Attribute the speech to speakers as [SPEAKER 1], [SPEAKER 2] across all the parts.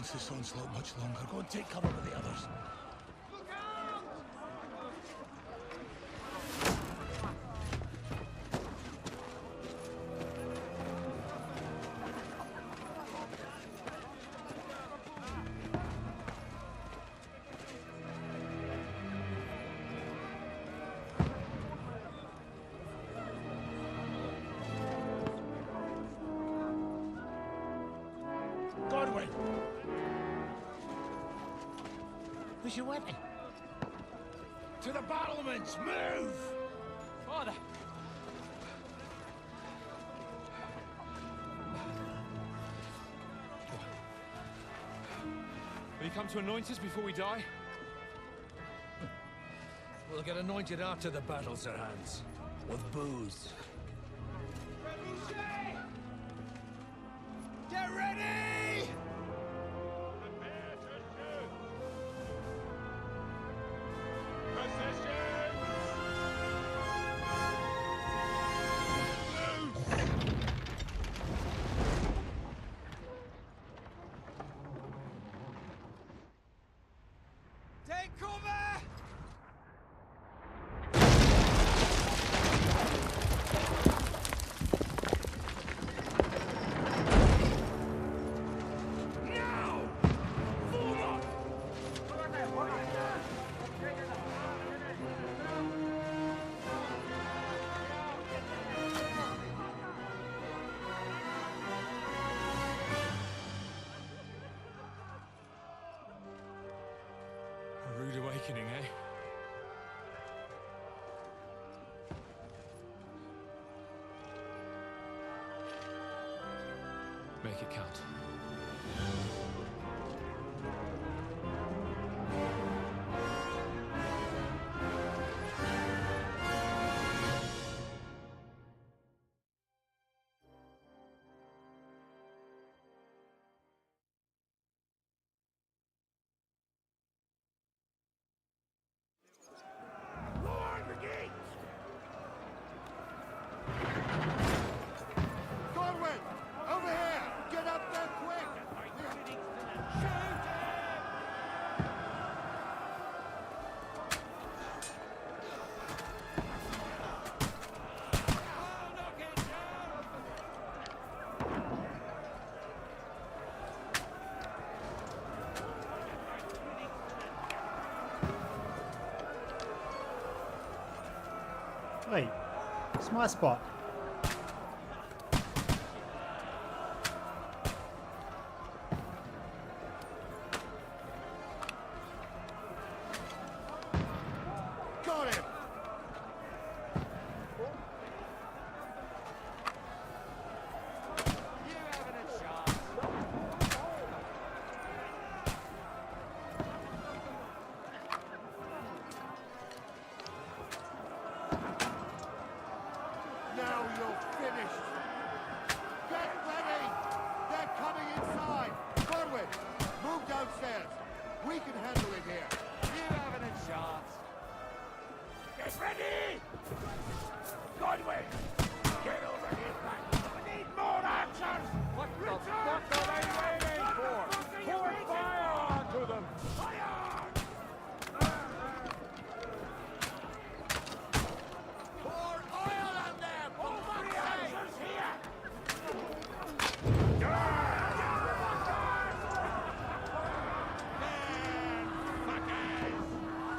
[SPEAKER 1] against this onslaught much longer. Go and take cover with the others. Where's your weapon? To the battlements! Move!
[SPEAKER 2] Father! Will you come to anoint us before we die?
[SPEAKER 1] We'll get anointed after the battles are hands. With booze. Get ready!
[SPEAKER 2] Take cover! A rude awakening, eh? Make it count.
[SPEAKER 3] Wait, it's my spot.
[SPEAKER 1] Got him!
[SPEAKER 2] You having a shot?
[SPEAKER 1] Now you're finished! Get ready! They're coming inside! Godwin, move downstairs! We can handle it here!
[SPEAKER 2] You having a shot?
[SPEAKER 1] Get ready! Godwin! Get over here, man! We need more archers!
[SPEAKER 2] What the fuck are they waiting for? Pour fire onto them!
[SPEAKER 1] Fire! Pour oil on them! All the archers here!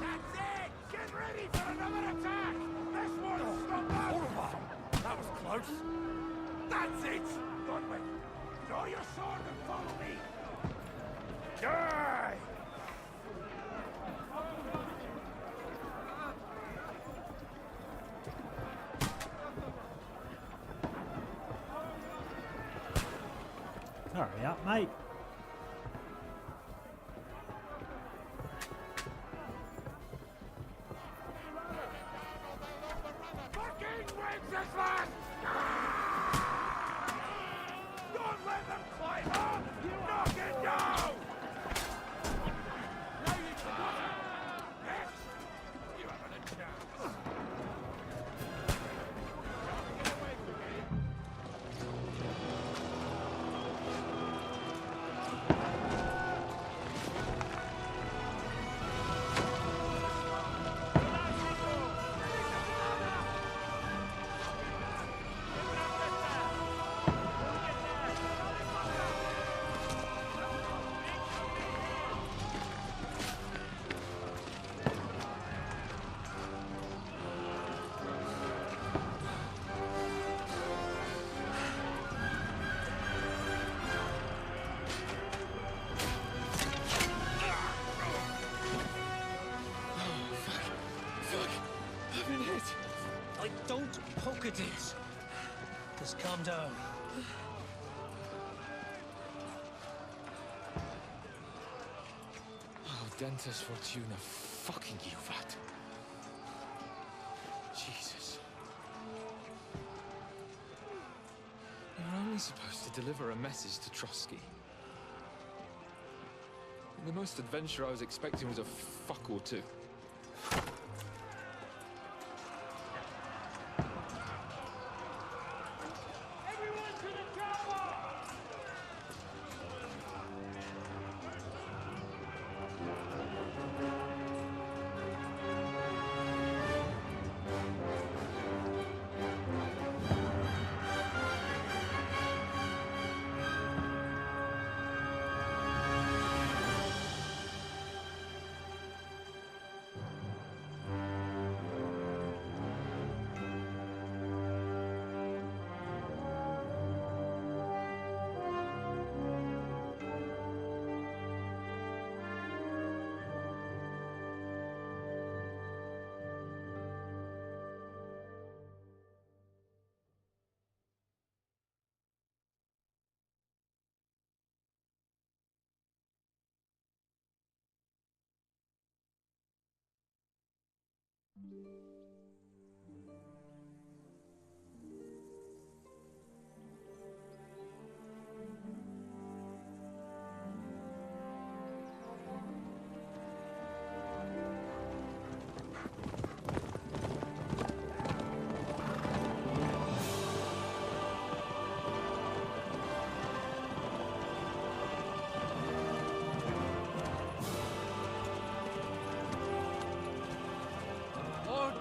[SPEAKER 1] That's it! Get ready for another attack! This one's not that was close! That's it! Godwin, draw your sword and follow me! Die!
[SPEAKER 3] Hurry up, mate.
[SPEAKER 1] Fucking Wenceslas! Don't let them climb up! Knock it down! Now you forgot it! Yes! You haven't a chance! Get away from me!
[SPEAKER 4] it is. Just calm down.
[SPEAKER 5] Oh, Dentes Fortuna, fucking Juvat. Jesus. You're only supposed to deliver a message to Trotsky. The most adventure I was expecting was a fuck or two.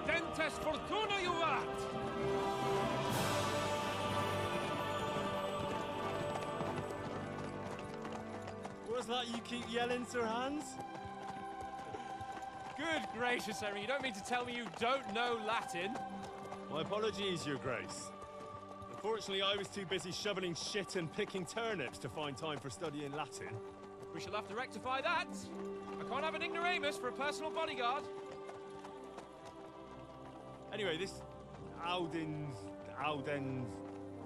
[SPEAKER 2] Dentes Fortuna, you art!
[SPEAKER 6] What's that you keep yelling, Sir Hans?
[SPEAKER 2] Good gracious, Henry, you don't mean to tell me you don't know Latin?
[SPEAKER 6] My apologies, Your Grace. Unfortunately, I was too busy shoveling shit and picking turnips to find time for studying Latin.
[SPEAKER 2] We shall have to rectify that. I can't have an ignoramus for a personal bodyguard.
[SPEAKER 6] Anyway, this Audens,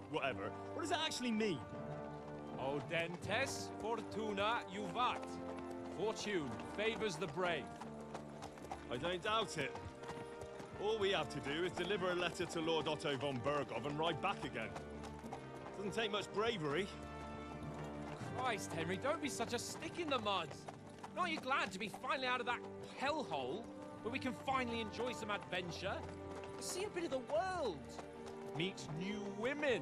[SPEAKER 6] whatever, what does that actually mean?
[SPEAKER 2] Audentes Fortuna Juvat. Fortune favors the brave.
[SPEAKER 6] I don't doubt it. All we have to do is deliver a letter to Lord Otto von Berghoff and ride back again. Doesn't take much bravery.
[SPEAKER 2] Christ, Henry, don't be such a stick in the mud. Aren't you glad to be finally out of that hellhole where we can finally enjoy some adventure? See a bit of the world, meet new women,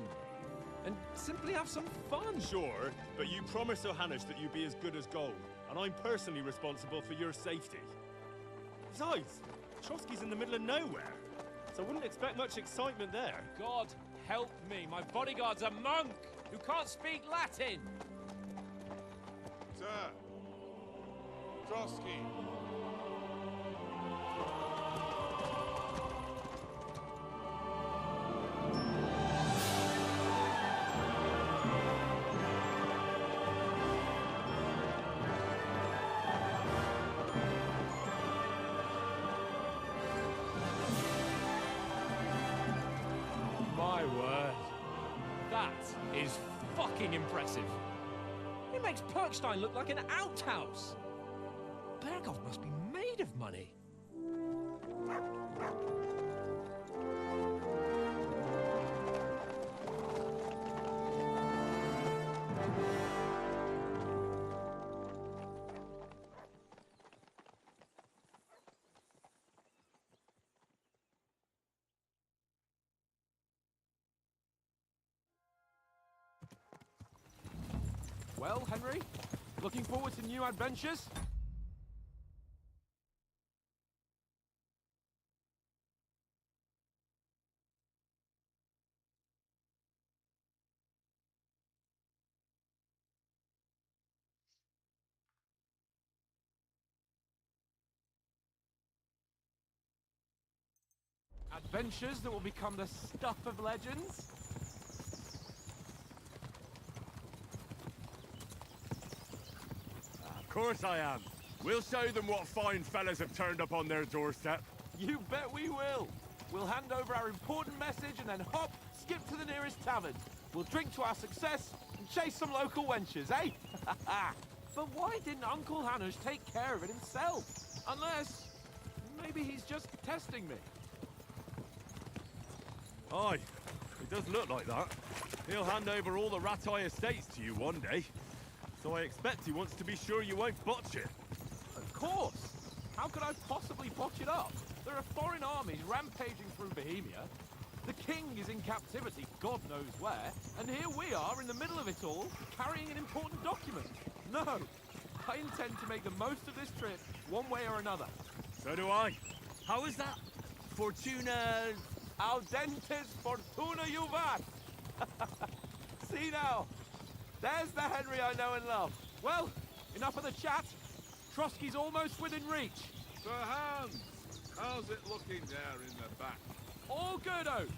[SPEAKER 2] and simply have some fun.
[SPEAKER 6] Sure, but you promised Johannes that you'd be as good as gold, and I'm personally responsible for your safety. Besides, Trotsky's in the middle of nowhere, so I wouldn't expect much excitement there.
[SPEAKER 2] God help me, my bodyguard's a monk who can't speak Latin.
[SPEAKER 1] Sir! Trotsky!
[SPEAKER 2] My word. That is fucking impressive. It makes Perkstein look like an outhouse. Berghoff must be made of money. Well, Henry, looking forward to new adventures? Adventures that will become the stuff of legends?
[SPEAKER 1] Of course I am. We'll show them what fine fellas have turned up on their doorstep.
[SPEAKER 2] You bet we will.
[SPEAKER 7] We'll hand over our important message and then hop, skip to the nearest tavern. We'll drink to our success and chase some local wenches, eh? But why didn't Uncle Hanush take care of it himself? Unless, maybe he's just testing me.
[SPEAKER 6] Aye, it does look like that. He'll hand over all the Ratai estates to you one day. So I expect he wants to be sure you won't botch it.
[SPEAKER 7] Of course! How could I possibly botch it up? There are foreign armies rampaging through Bohemia. The king is in captivity, God knows where, and here we are in the middle of it all, carrying an important document. No, I intend to make the most of this trip, one way or another.
[SPEAKER 6] So do I. How is that? Fortuna...
[SPEAKER 7] Audentes fortuna juvat! See now, there's the Henry I know and love. Well, enough of the chat. Trotsky's almost within reach.
[SPEAKER 1] Sir Hans, how's it looking there in the back?
[SPEAKER 7] All good, Oates.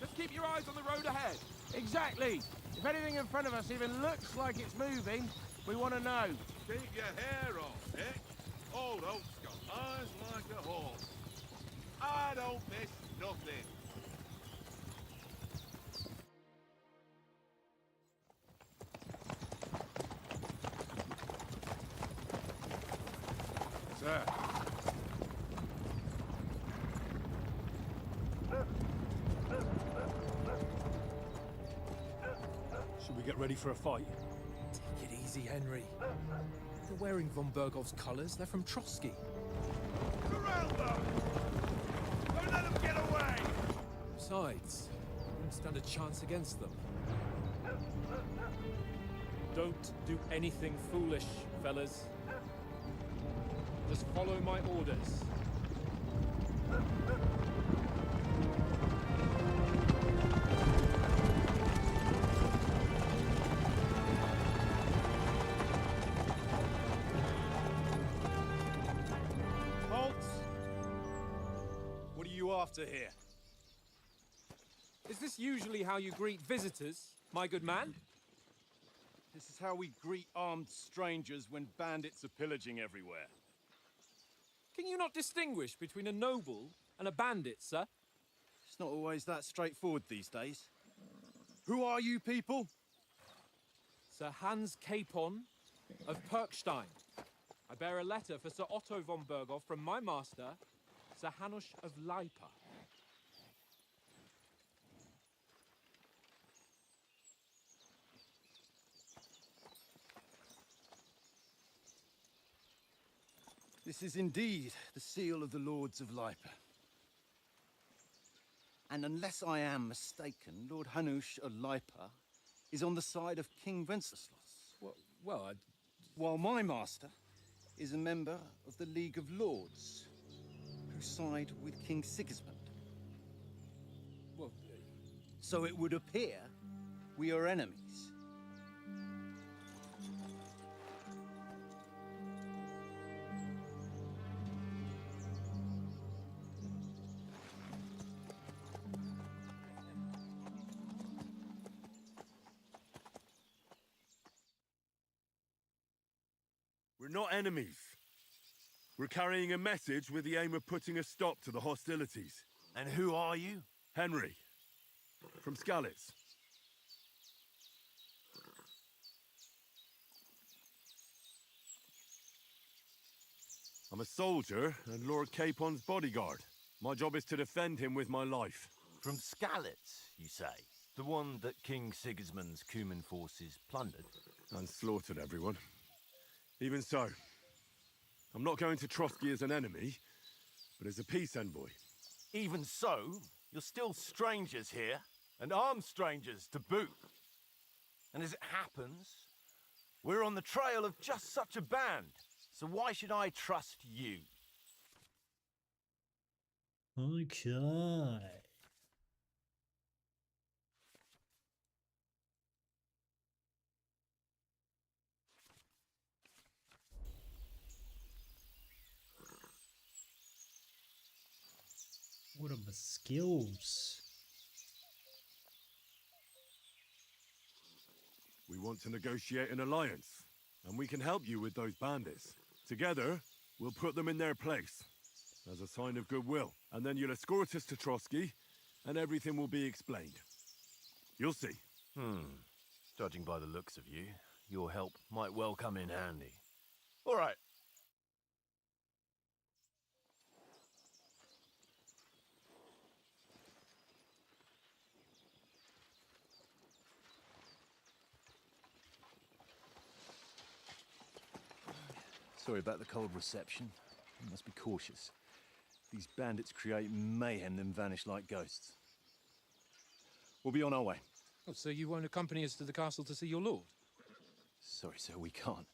[SPEAKER 7] Just keep your eyes on the road ahead.
[SPEAKER 8] Exactly. If anything in front of us even looks like it's moving, we want to know.
[SPEAKER 1] Keep your hair on, eh? Old Oak's got eyes like a hawk. I don't miss nothing. Sir.
[SPEAKER 6] Should we get ready for a fight?
[SPEAKER 2] Take it easy, Henry. They're wearing von Bergov's colours. They're from Trotsky.
[SPEAKER 1] Corral them! Don't let them get away!
[SPEAKER 2] Besides, we wouldn't stand a chance against them. Don't do anything foolish, fellas. Just follow my orders.
[SPEAKER 6] Halt! What are you after here?
[SPEAKER 2] Is this usually how you greet visitors, my good man?
[SPEAKER 6] This is how we greet armed strangers when bandits are pillaging everywhere.
[SPEAKER 2] Can you not distinguish between a noble and a bandit, sir?
[SPEAKER 9] It's not always that straightforward these days. Who are you people?
[SPEAKER 2] Sir Hans Capon of Perkstein. I bear a letter for Sir Otto von Berghoff from my master, Sir Hanush of Lipa.
[SPEAKER 9] This is indeed the seal of the Lords of Lipa. And unless I am mistaken, Lord Hanush of Lipa is on the side of King Wenceslas.
[SPEAKER 2] Well,
[SPEAKER 9] While my master is a member of the League of Lords, who side with King Sigismund.
[SPEAKER 2] well,
[SPEAKER 9] So it would appear we are enemies.
[SPEAKER 6] We're not enemies. We're carrying a message with the aim of putting a stop to the hostilities.
[SPEAKER 1] And who are you?
[SPEAKER 6] Henry, from Skalitz. I'm a soldier and Lord Capon's bodyguard. My job is to defend him with my life.
[SPEAKER 10] From Skalitz, you say? The one that King Sigismund's Cuman forces plundered?
[SPEAKER 6] And slaughtered everyone. Even so, I'm not going to Trotsky as an enemy, but as a peace envoy.
[SPEAKER 10] Even so, you're still strangers here, and armed strangers to boot. And as it happens, we're on the trail of just such a band, so why should I trust you?
[SPEAKER 3] Okay. What are the skills?
[SPEAKER 6] We want to negotiate an alliance, and we can help you with those bandits. Together, we'll put them in their place.
[SPEAKER 1] as a sign of goodwill. And then you'll escort us to Trotsky, and everything will be explained. You'll see.
[SPEAKER 10] Judging by the looks of you, your help might well come in handy. All right.
[SPEAKER 9] Sorry about the cold reception. You must be cautious. These bandits create mayhem, then vanish like ghosts. We'll be on our way.
[SPEAKER 2] Oh, so you won't accompany us to the castle to see your lord?
[SPEAKER 9] Sorry, sir, we can't.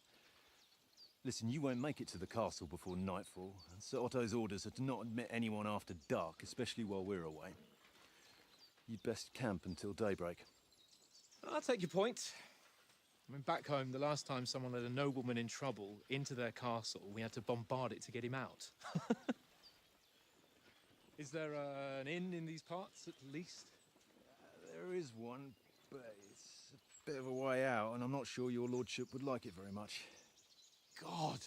[SPEAKER 9] Listen, you won't make it to the castle before nightfall, and Sir Otto's orders are to not admit anyone after dark, especially while we're away. You'd best camp until daybreak.
[SPEAKER 2] I'll take your point. I mean, back home, the last time someone let a nobleman in trouble into their castle, we had to bombard it to get him out. Is there an inn in these parts, at least?
[SPEAKER 9] There is one, but it's a bit of a way out, and I'm not sure your lordship would like it very much.
[SPEAKER 2] God!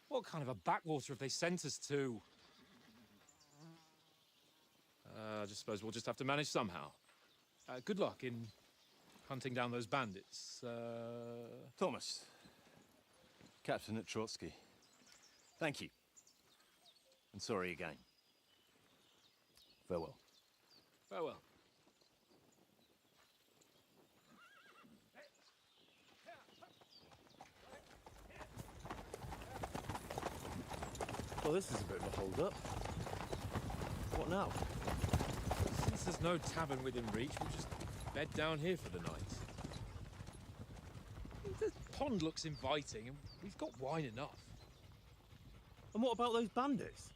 [SPEAKER 2] What kind of a backwater have they sent us to? I just suppose we'll just have to manage somehow. Good luck in hunting down those bandits.
[SPEAKER 9] Thomas, captain at Trotsky. Thank you. And sorry again. Farewell.
[SPEAKER 2] Farewell.
[SPEAKER 6] Well, this is a bit of a hold-up. What now?
[SPEAKER 2] Since there's no tavern within reach, we'll just bed down here for the night. The pond looks inviting, and we've got wine enough.
[SPEAKER 6] And what about those bandits?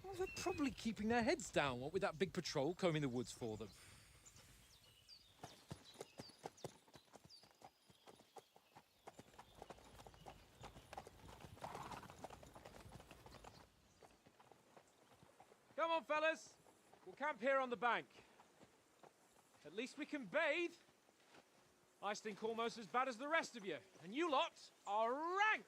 [SPEAKER 2] Well, they're probably keeping their heads down, what with that big patrol combing the woods for them. Come on, fellas. We'll camp here on the bank. At least we can bathe. I stink almost as bad as the rest of you, and you lot are rank.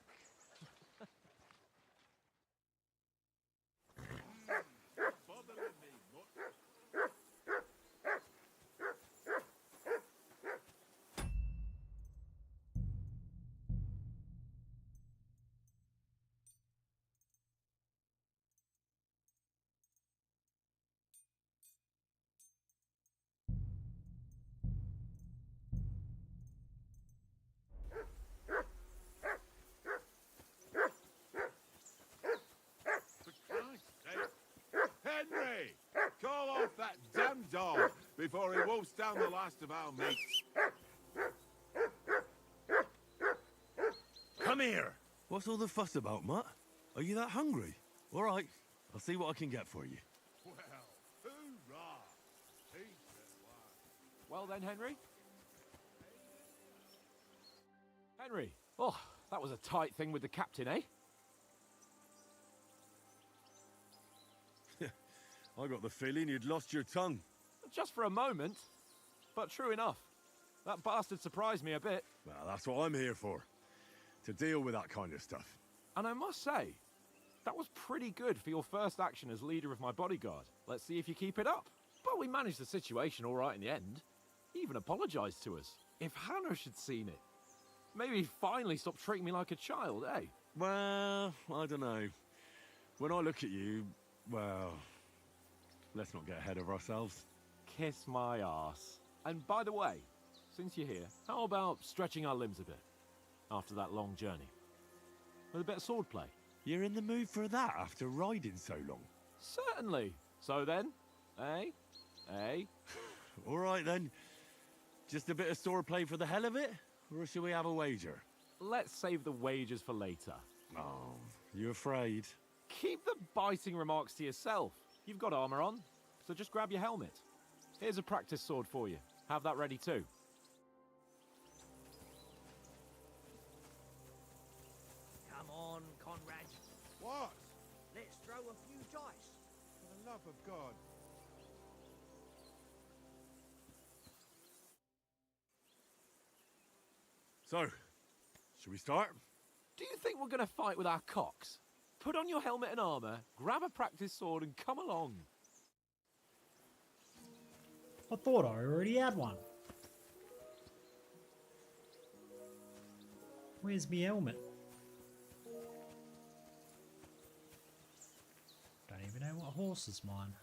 [SPEAKER 1] Henry! Call off that damn dog before he wolfs down the last of our mates.
[SPEAKER 10] Come here!
[SPEAKER 1] What's all the fuss about, Mutt? Are you that hungry? All right, I'll see what I can get for you. Well, hoorah!
[SPEAKER 7] Well then, Henry? Henry! Oh, that was a tight thing with the captain, eh?
[SPEAKER 1] I got the feeling you'd lost your tongue.
[SPEAKER 7] Just for a moment. But true enough. That bastard surprised me a bit.
[SPEAKER 1] Well, that's what I'm here for. To deal with that kind of stuff.
[SPEAKER 7] And I must say, that was pretty good for your first action as leader of my bodyguard. Let's see if you keep it up. But we managed the situation all right in the end. He even apologized to us. If Hanush had seen it, maybe he'd finally stop treating me like a child, eh?
[SPEAKER 1] Well, I don't know. When I look at you, well, let's not get ahead of ourselves.
[SPEAKER 7] Kiss my arse. And by the way, since you're here, how about stretching our limbs a bit after that long journey? With a bit of swordplay.
[SPEAKER 1] You're in the mood for that after riding so long?
[SPEAKER 7] Certainly. So then, eh? Eh?
[SPEAKER 1] All right then. Just a bit of swordplay for the hell of it? Or shall we have a wager?
[SPEAKER 7] Let's save the wagers for later.
[SPEAKER 1] Oh, you afraid?
[SPEAKER 7] Keep the biting remarks to yourself. You've got armor on, so just grab your helmet. Here's a practice sword for you. Have that ready too.
[SPEAKER 11] Come on, Conrad.
[SPEAKER 1] What?
[SPEAKER 11] Let's throw a few dice.
[SPEAKER 1] For the love of God. So, should we start?
[SPEAKER 7] Do you think we're going to fight with our cocks? put on your helmet and armour, grab a practice sword, and come along.
[SPEAKER 3] I thought I already had one. Where's my helmet? Don't even know what horse is mine.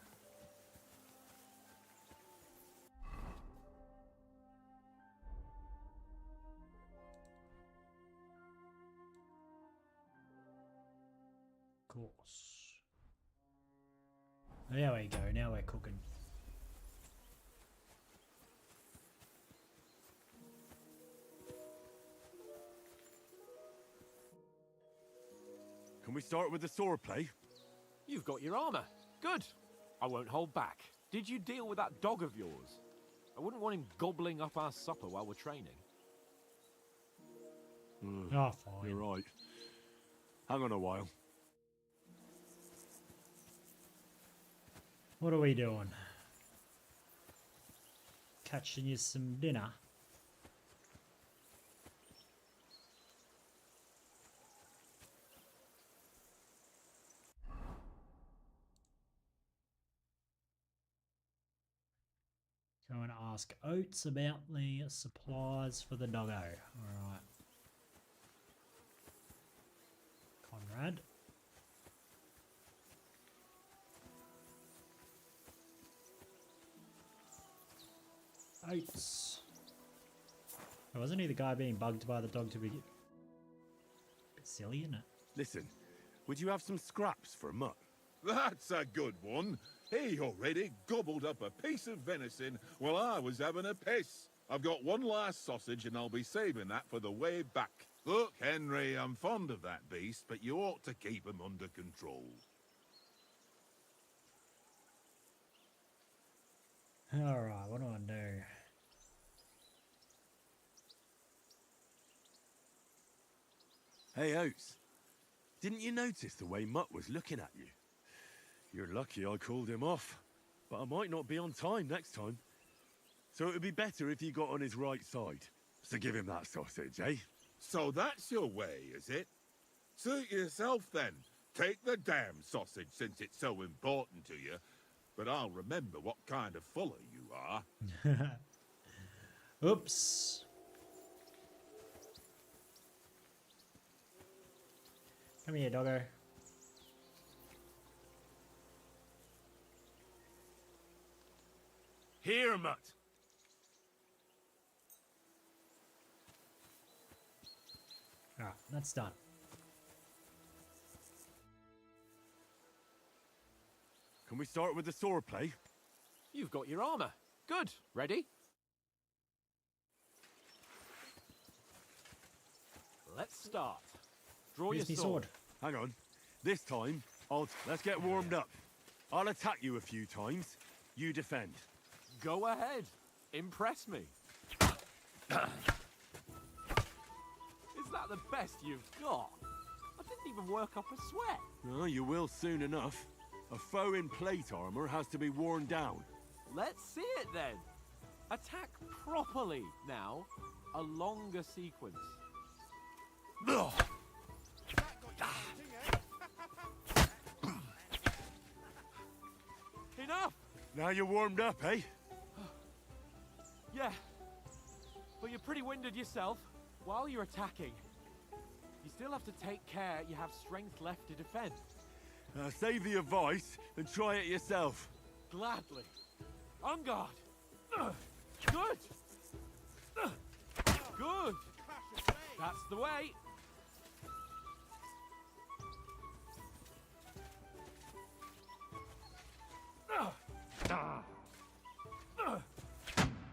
[SPEAKER 3] Course. There we go, now we're cooking.
[SPEAKER 10] Can we start with the sword play?
[SPEAKER 7] You've got your armour. Good. I won't hold back. Did you deal with that dog of yours? I wouldn't want him gobbling up our supper while we're training.
[SPEAKER 3] Oh, fine.
[SPEAKER 10] You're right. Hang on a while.
[SPEAKER 3] What are we doing? Catching you some dinner? Go and ask Oates about the supplies for the doggo. Alright. Conrad. Oates. Oh, wasn't he the guy being bugged by the dog to begin? Bit silly, isn't it?
[SPEAKER 10] Listen, would you have some scraps for Mutt?
[SPEAKER 1] That's a good one. He already gobbled up a piece of venison while I was having a piss. I've got one last sausage and I'll be saving that for the way back. Look, Henry, I'm fond of that beast, but you ought to keep him under control.
[SPEAKER 3] Alright, what do I do?
[SPEAKER 10] Hey, Oates. Didn't you notice the way Mutt was looking at you? You're lucky I called him off, but I might not be on time next time. So it would be better if you got on his right side. So give him that sausage, eh?
[SPEAKER 1] So that's your way, is it? Suit yourself then. Take the damn sausage since it's so important to you. But I'll remember what kind of fuller you are.
[SPEAKER 3] Oops. Come here, doggo.
[SPEAKER 10] Here, Mutt.
[SPEAKER 3] Alright, that's done.
[SPEAKER 10] Can we start with the sword play?
[SPEAKER 7] You've got your armour. Good. Ready? Let's start. Draw
[SPEAKER 3] Here's
[SPEAKER 7] your
[SPEAKER 3] me
[SPEAKER 7] sword.
[SPEAKER 3] sword.
[SPEAKER 10] Hang on. This time, let's get warmed up. I'll attack you a few times. You defend.
[SPEAKER 7] Go ahead. Impress me. Is that the best you've got? I didn't even work up a sweat.
[SPEAKER 10] Oh, you will soon enough. A foe in plate armor has to be worn down.
[SPEAKER 7] Let's see it then. Attack properly now. A longer sequence.
[SPEAKER 10] Ugh.
[SPEAKER 7] Enough!
[SPEAKER 10] Now you're warmed up, eh?
[SPEAKER 7] Yeah. But you're pretty winded yourself. While you're attacking, you still have to take care you have strength left to defend.
[SPEAKER 10] Save the advice and try it yourself.
[SPEAKER 7] Gladly. On guard. Good. Good. That's the way.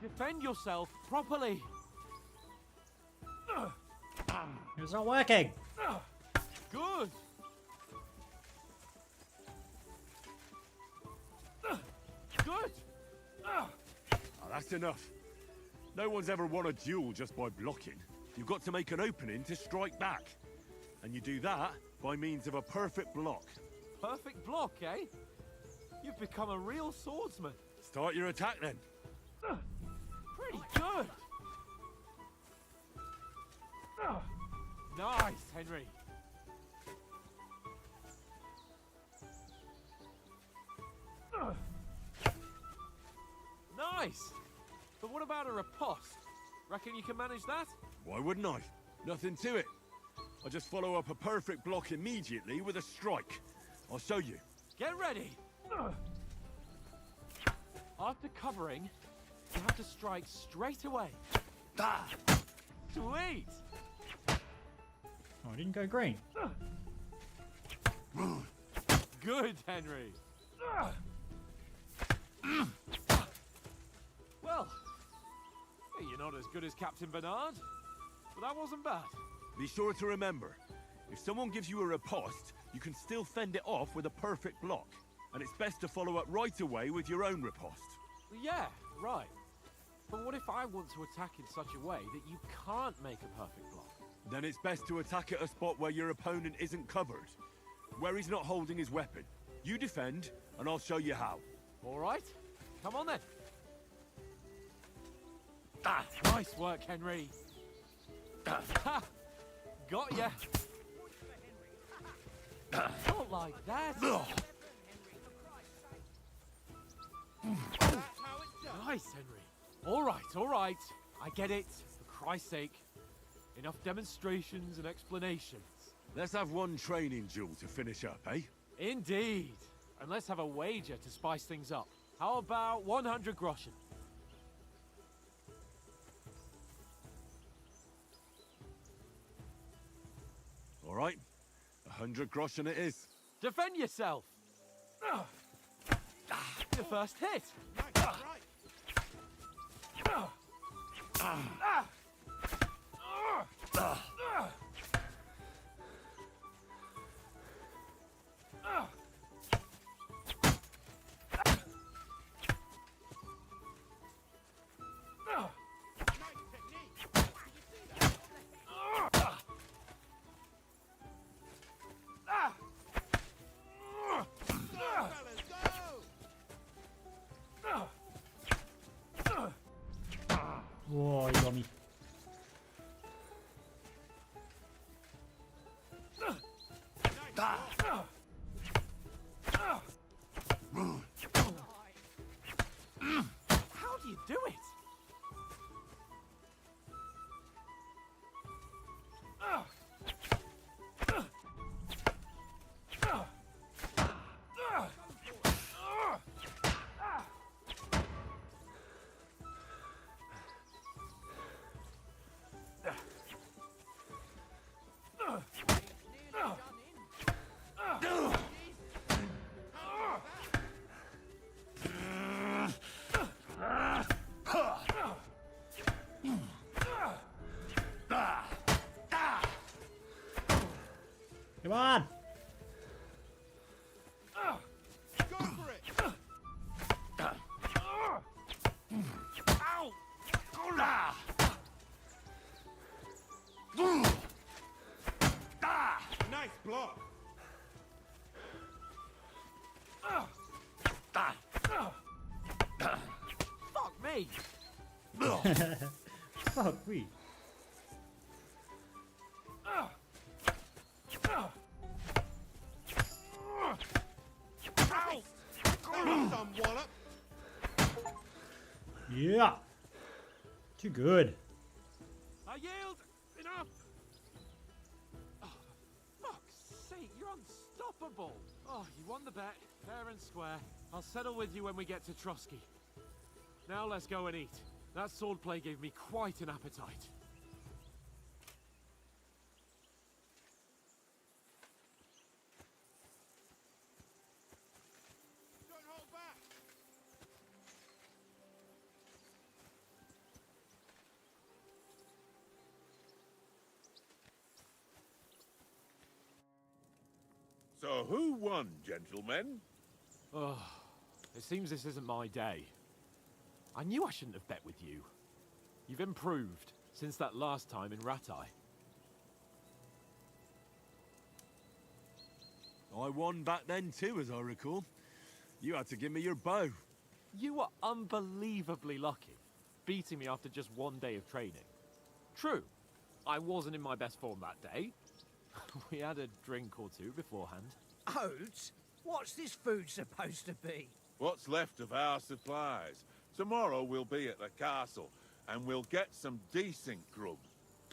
[SPEAKER 7] Defend yourself properly.
[SPEAKER 3] It's not working.
[SPEAKER 7] Good. Good.
[SPEAKER 10] Oh, that's enough. No one's ever won a duel just by blocking. You've got to make an opening to strike back. And you do that by means of a perfect block.
[SPEAKER 7] Perfect block, eh? You've become a real swordsman.
[SPEAKER 10] Start your attack then.
[SPEAKER 7] Pretty good. Nice, Henry. Nice! But what about a riposte? Reckon you can manage that?
[SPEAKER 6] Why wouldn't I? Nothing to it. I just follow up a perfect block immediately with a strike. I'll show you.
[SPEAKER 7] Get ready! After covering, you have to strike straight away.
[SPEAKER 10] Ah!
[SPEAKER 7] Sweet!
[SPEAKER 3] Oh, I didn't go green.
[SPEAKER 7] Good, Henry. Well, you're not as good as Captain Bernard, but that wasn't bad.
[SPEAKER 6] Be sure to remember, if someone gives you a riposte, you can still fend it off with a perfect block. And it's best to follow up right away with your own riposte.
[SPEAKER 7] Yeah, right. But what if I want to attack in such a way that you can't make a perfect block?
[SPEAKER 6] Then it's best to attack at a spot where your opponent isn't covered. Where he's not holding his weapon. You defend, and I'll show you how.
[SPEAKER 7] All right, come on then. Ah, nice work, Henry. Ha! Got ya. Not like that. Nice, Henry. All right. I get it. For Christ's sake. Enough demonstrations and explanations.
[SPEAKER 6] Let's have one training duel to finish up, eh?
[SPEAKER 7] Indeed. And let's have a wager to spice things up. How about 100 groschen?
[SPEAKER 6] All right. 100 groschen it is.
[SPEAKER 7] Defend yourself. Your first hit.
[SPEAKER 3] Whoa, you got me.
[SPEAKER 7] How do you do it?
[SPEAKER 3] Come on!
[SPEAKER 8] Go for it!
[SPEAKER 10] Ow! Ah! Ah!
[SPEAKER 8] Nice block!
[SPEAKER 7] Fuck me!
[SPEAKER 3] Fuck me.
[SPEAKER 8] Ow! Some wallop!
[SPEAKER 3] Yeah! Too good.
[SPEAKER 7] I yield! Enough! Oh, for fuck's sake, you're unstoppable! Oh, you won the bet, fair and square. I'll settle with you when we get to Trotsky. Now let's go and eat. That swordplay gave me quite an appetite.
[SPEAKER 8] Don't hold back!
[SPEAKER 1] So who won, gentlemen?
[SPEAKER 7] Oh, it seems this isn't my day. I knew I shouldn't have bet with you. You've improved since that last time in Ratai.
[SPEAKER 6] I won back then too, as I recall. You had to give me your bow.
[SPEAKER 7] You were unbelievably lucky, beating me after just one day of training. True, I wasn't in my best form that day. We had a drink or two beforehand.
[SPEAKER 11] Oats? What's this food supposed to be?
[SPEAKER 1] What's left of our supplies? Tomorrow we'll be at the castle, and we'll get some decent grub.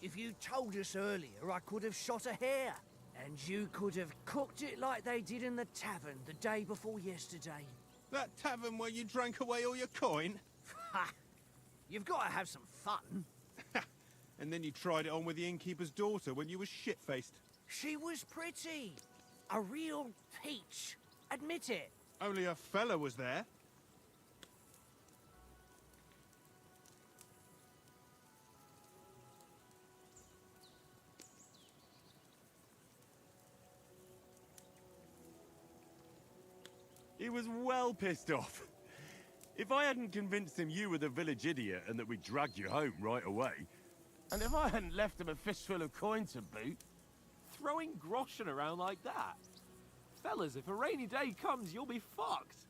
[SPEAKER 11] If you told us earlier, I could have shot a hare. And you could have cooked it like they did in the tavern the day before yesterday.
[SPEAKER 8] That tavern where you drank away all your coin?
[SPEAKER 11] Ha! You've got to have some fun.
[SPEAKER 8] And then you tried it on with the innkeeper's daughter when you were shit-faced.
[SPEAKER 11] She was pretty. A real peach. Admit it.
[SPEAKER 8] Only a fella was there.
[SPEAKER 6] He was well pissed off. If I hadn't convinced him you were the village idiot and that we dragged you home right away,
[SPEAKER 8] And if I hadn't left him a fistful of coin to boot,
[SPEAKER 7] Throwing groschen around like that? Fellas, if a rainy day comes, you'll be fucked.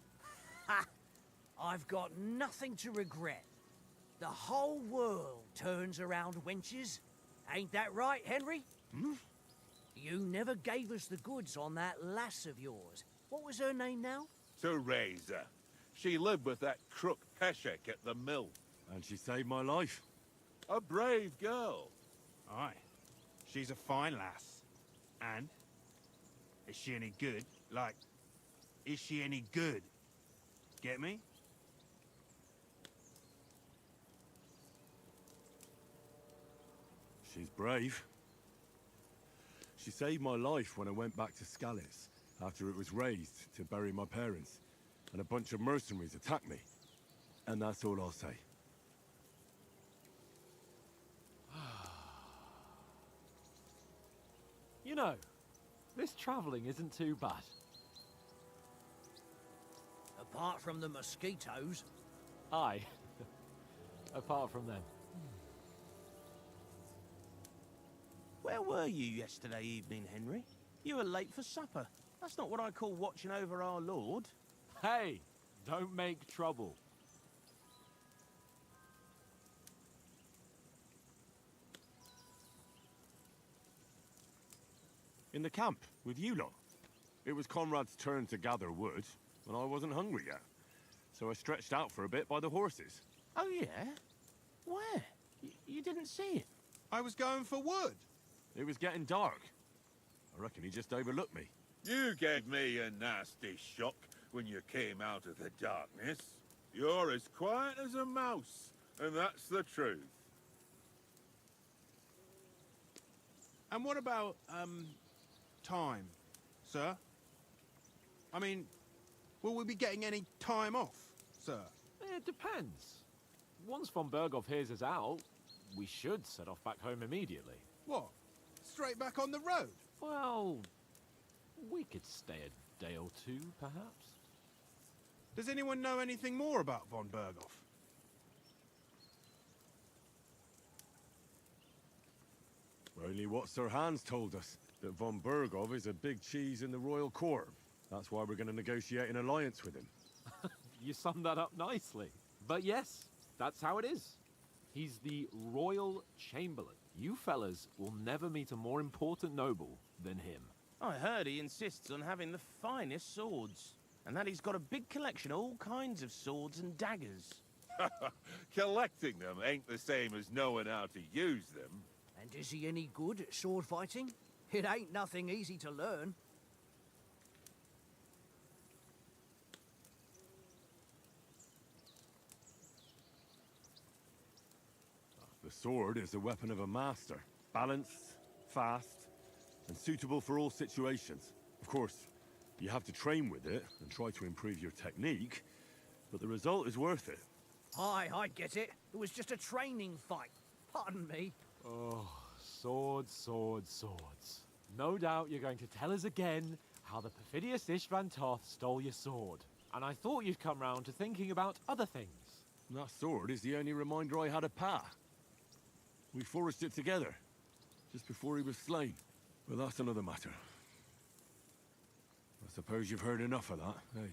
[SPEAKER 11] Ha! I've got nothing to regret. The whole world turns around wenches. Ain't that right, Henry?
[SPEAKER 8] Hmm?
[SPEAKER 11] You never gave us the goods on that lass of yours. What was her name now?
[SPEAKER 1] Teresa. She lived with that crook Peshek at the mill.
[SPEAKER 6] and she saved my life.
[SPEAKER 1] A brave girl.
[SPEAKER 8] Aye. She's a fine lass. And? Is she any good? Like, is she any good? Get me?
[SPEAKER 6] She's brave. She saved my life when I went back to Scallis after it was raised to bury my parents, and a bunch of mercenaries attacked me. And that's all I'll say.
[SPEAKER 7] You know, this travelling isn't too bad.
[SPEAKER 11] Apart from the mosquitoes.
[SPEAKER 7] Aye. Apart from them.
[SPEAKER 8] Where were you yesterday evening, Henry? You were late for supper. That's not what I call watching over our Lord.
[SPEAKER 7] Hey, don't make trouble.
[SPEAKER 6] In the camp, with you lot. It was Conrad's turn to gather wood, and I wasn't hungry yet. So I stretched out for a bit by the horses.
[SPEAKER 8] Oh, yeah? Where? You didn't see him? I was going for wood.
[SPEAKER 6] It was getting dark. I reckon he just overlooked me.
[SPEAKER 1] You gave me a nasty shock when you came out of the darkness. You're as quiet as a mouse, and that's the truth.
[SPEAKER 8] And what about, time, sir? I mean, will we be getting any time off, sir?
[SPEAKER 7] It depends. Once von Berghoff hears us out, we should set off back home immediately.
[SPEAKER 8] What? Straight back on the road?
[SPEAKER 7] Well, we could stay a day or two, perhaps.
[SPEAKER 8] Does anyone know anything more about von Berghoff?
[SPEAKER 6] Only what Sir Hans told us, that von Berghoff is a big cheese in the royal court. That's why we're going to negotiate an alliance with him.
[SPEAKER 7] You summed that up nicely. But yes, that's how it is. He's the royal chamberlain. You fellas will never meet a more important noble than him.
[SPEAKER 12] I heard he insists on having the finest swords, and that he's got a big collection of all kinds of swords and daggers.
[SPEAKER 1] Collecting them ain't the same as knowing how to use them.
[SPEAKER 11] And is he any good at sword fighting? It ain't nothing easy to learn.
[SPEAKER 6] The sword is the weapon of a master. Balanced, fast, and suitable for all situations. Of course, you have to train with it and try to improve your technique, but the result is worth it.
[SPEAKER 11] Aye, I get it. It was just a training fight. Pardon me.
[SPEAKER 7] Oh, swords, swords, swords. No doubt you're going to tell us again how the perfidious Istvan Toth stole your sword. And I thought you'd come round to thinking about other things.
[SPEAKER 6] That sword is the only reminder I had of Pa. We forged it together, just before he was slain. But that's another matter. I suppose you've heard enough of that, eh?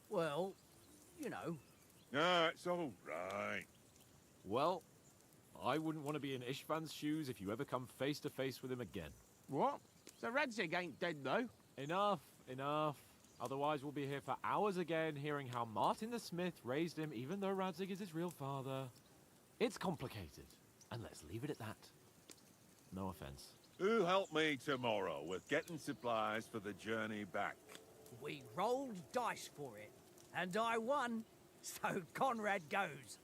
[SPEAKER 11] Well, you know.
[SPEAKER 1] No, it's all right.
[SPEAKER 7] Well, I wouldn't want to be in Istvan's shoes if you ever come face to face with him again.
[SPEAKER 8] What? So Radzig ain't dead, though?
[SPEAKER 7] Enough, enough.
[SPEAKER 2] Otherwise, we'll be here for hours again, hearing how Martin the Smith raised him, even though Radzig is his real father. It's complicated, and let's leave it at that. No offense.
[SPEAKER 1] Who help me tomorrow with getting supplies for the journey back?
[SPEAKER 11] We rolled dice for it, and I won, so Conrad goes.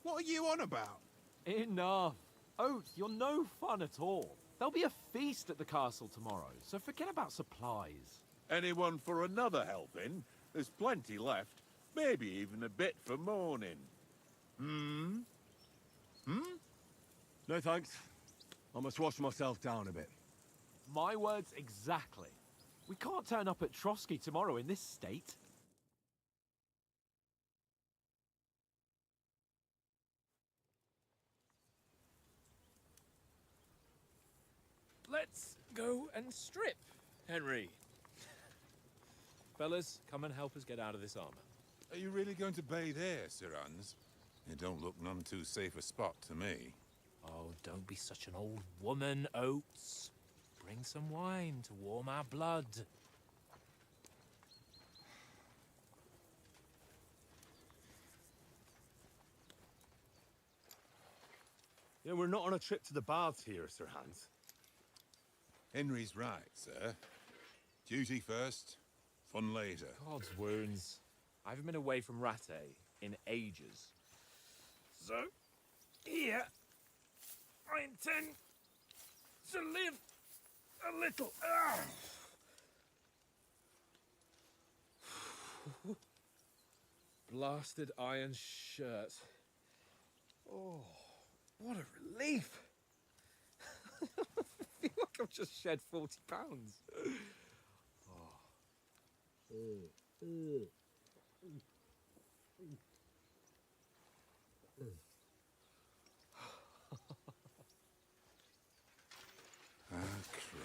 [SPEAKER 8] What are you on about?
[SPEAKER 2] Enough. Oath, you're no fun at all. There'll be a feast at the castle tomorrow, so forget about supplies.
[SPEAKER 1] Anyone for another helping? There's plenty left. Maybe even a bit for morning.
[SPEAKER 6] No thanks. I must wash myself down a bit.
[SPEAKER 2] My words exactly. We can't turn up at Trotsky tomorrow in this state. Let's go and strip, Henry. Fellas, come and help us get out of this armor.
[SPEAKER 13] Are you really going to bathe here, Sir Hans? It don't look none too safe a spot to me.
[SPEAKER 2] Oh, don't be such an old woman, Oates. Bring some wine to warm our blood.
[SPEAKER 6] Yeah, we're not on a trip to the baths here, Sir Hans.
[SPEAKER 13] Henry's right, sir. Duty first, fun later.
[SPEAKER 2] God's wounds. I haven't been away from Rattay in ages. So, here, I intend to live a little. Blasted iron shirt. Oh, what a relief. I feel like I've just shed 40 pounds.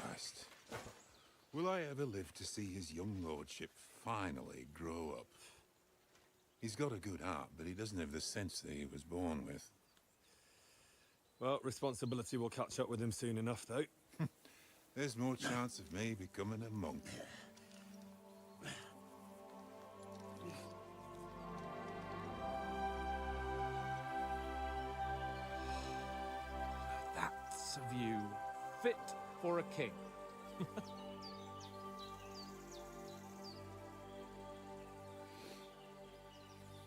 [SPEAKER 13] Christ. Will I ever live to see his young lordship finally grow up? He's got a good heart, but he doesn't have the sense that he was born with.
[SPEAKER 6] Well, responsibility will catch up with him soon enough, though.
[SPEAKER 13] There's more chance of me becoming a monk.
[SPEAKER 2] That's a view fit for a king.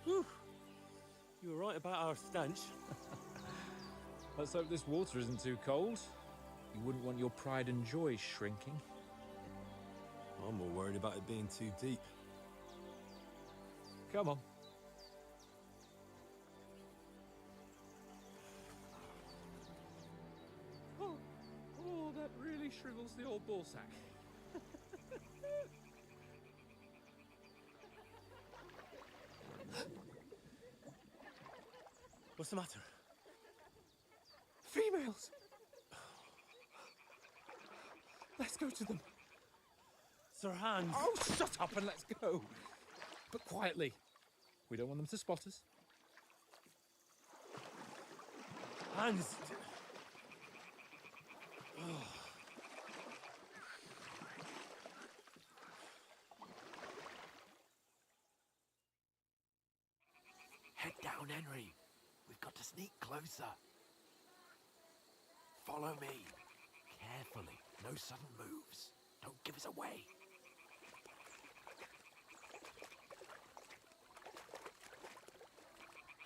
[SPEAKER 6] Whew. You were right about our stench.
[SPEAKER 2] Let's hope this water isn't too cold. You wouldn't want your pride and joy shrinking.
[SPEAKER 6] I'm more worried about it being too deep.
[SPEAKER 2] Come on. Oh, that really shrivels the old ball sack.
[SPEAKER 6] What's the matter?
[SPEAKER 2] Females! Let's go to them.
[SPEAKER 6] Sir Hans!
[SPEAKER 2] Oh, shut up and let's go. But quietly. We don't want them to spot us.
[SPEAKER 6] Hans!
[SPEAKER 12] Head down, Henry. We've got to sneak closer. Follow me. Carefully. No sudden moves. Don't give us away.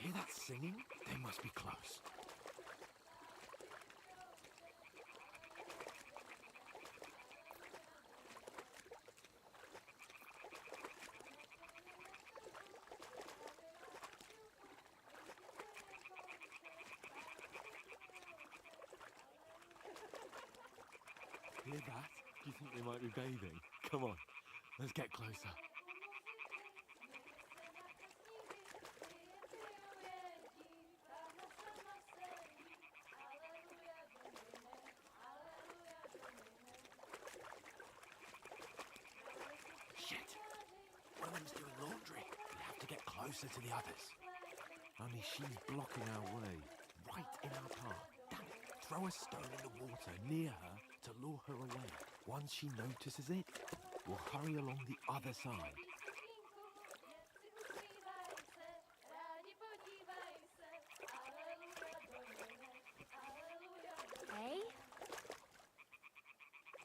[SPEAKER 12] Hear that singing? They must be close.
[SPEAKER 6] Hear that? Do you think they might be bathing? Come on, let's get closer.
[SPEAKER 12] Shit! One of them's doing laundry. We have to get closer to the others. Only she's blocking our way, right in our path. Damn it! Throw a stone in the water near her to lure her away. Once she notices it, We'll hurry along the other side.
[SPEAKER 14] Eh?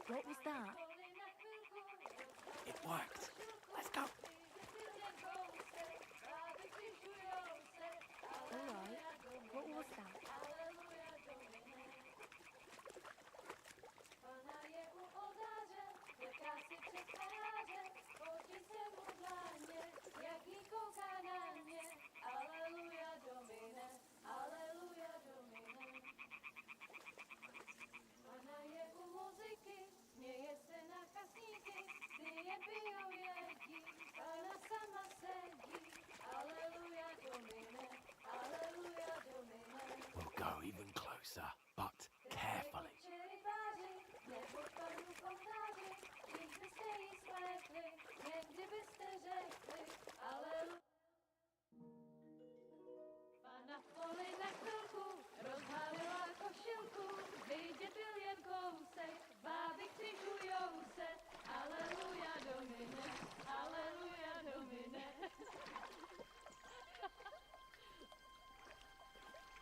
[SPEAKER 14] What was that?
[SPEAKER 12] It worked. Let's go.
[SPEAKER 14] Alright. What was that?
[SPEAKER 12] We'll go even closer, but carefully.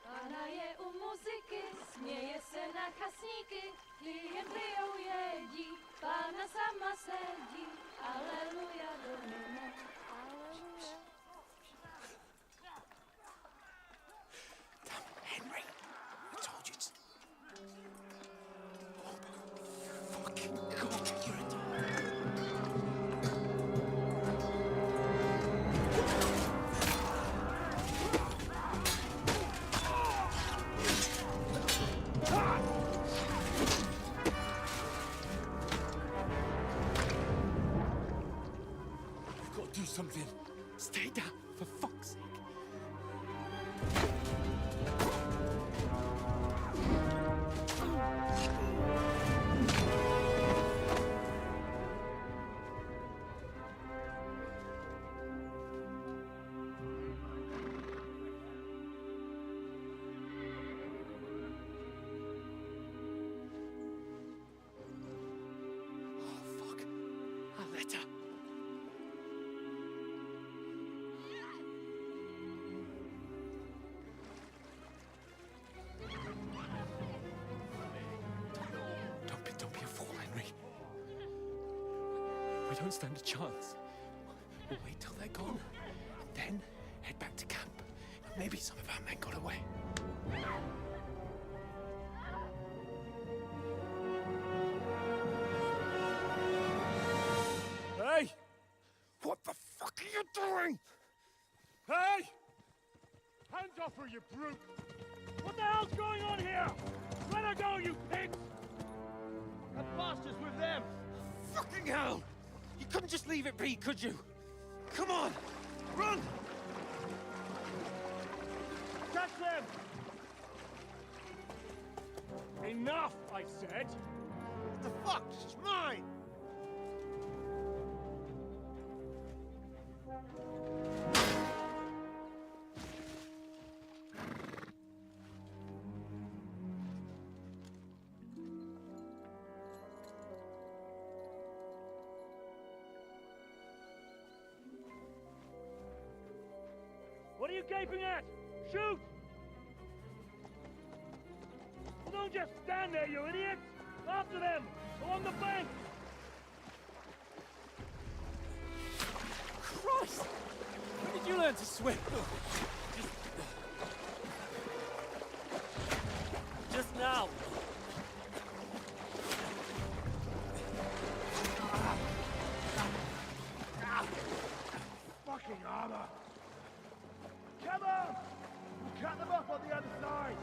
[SPEAKER 15] Pana je u muzyky, směje se na kasníky, klient pijou jedí, Pána sama sedí, aleluja domine, aleluja.
[SPEAKER 12] Henry, I told you to... Oh, fucking God, you're a...
[SPEAKER 5] Do something. Stay down, for fuck's sake. Oh, fuck. A letter. Don't be a fool, Henry. We don't stand a chance. We'll wait till they're gone, and then head back to camp. Maybe some of our men got away.
[SPEAKER 6] Hey! What the fuck are you doing? Hey! Hands off her, you brute! What the hell's going on here? Let her go, you pigs! That bastard's with them!
[SPEAKER 5] Fucking hell! You couldn't just leave it be, could you? Come on! Run!
[SPEAKER 6] Catch them! Enough, I said! What the fuck? She's mine! What are you gaping at? Shoot! Well, don't just stand there, you idiots! After them! Along the bank!
[SPEAKER 5] Christ! When did you learn to swim?
[SPEAKER 6] Just now! Fucking armor! Come on! Cut them off on the other side!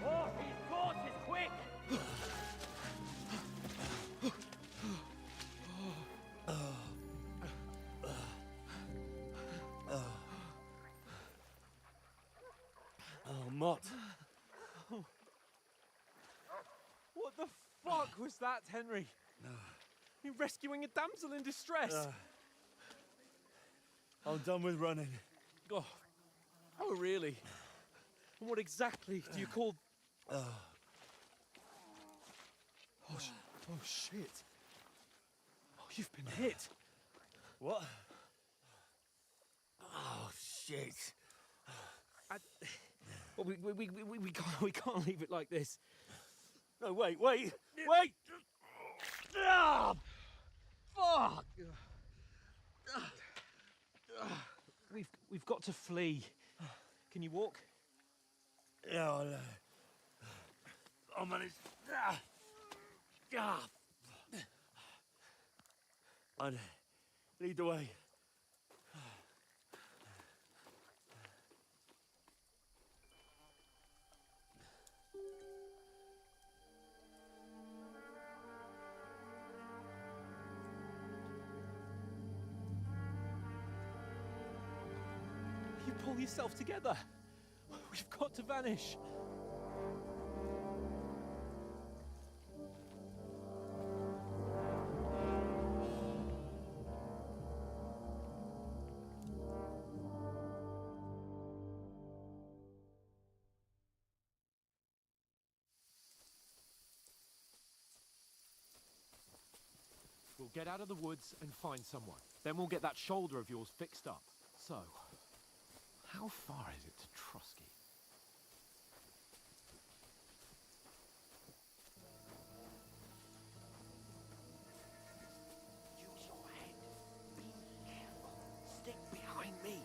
[SPEAKER 6] Oh, his forces, quick!
[SPEAKER 5] Oh, Mott.
[SPEAKER 2] What the fuck was that, Henry? You rescuing a damsel in distress?
[SPEAKER 6] I'm done with running.
[SPEAKER 2] Oh, really? And what exactly do you call... Oh, shit. Oh,
[SPEAKER 5] You've been hit.
[SPEAKER 10] What? Oh, shit.
[SPEAKER 5] Well, we can't leave it like this.
[SPEAKER 10] No, wait!
[SPEAKER 5] Ah, fuck! We've got to flee. Can you walk?
[SPEAKER 10] Yeah, I'll manage. I'd lead the way.
[SPEAKER 5] You pull yourself together. We've got to vanish. We'll get out of the woods and find someone. Then we'll get that shoulder of yours fixed up. So, how far is it to Trusky?
[SPEAKER 12] Use your head. Be careful. Stick behind me.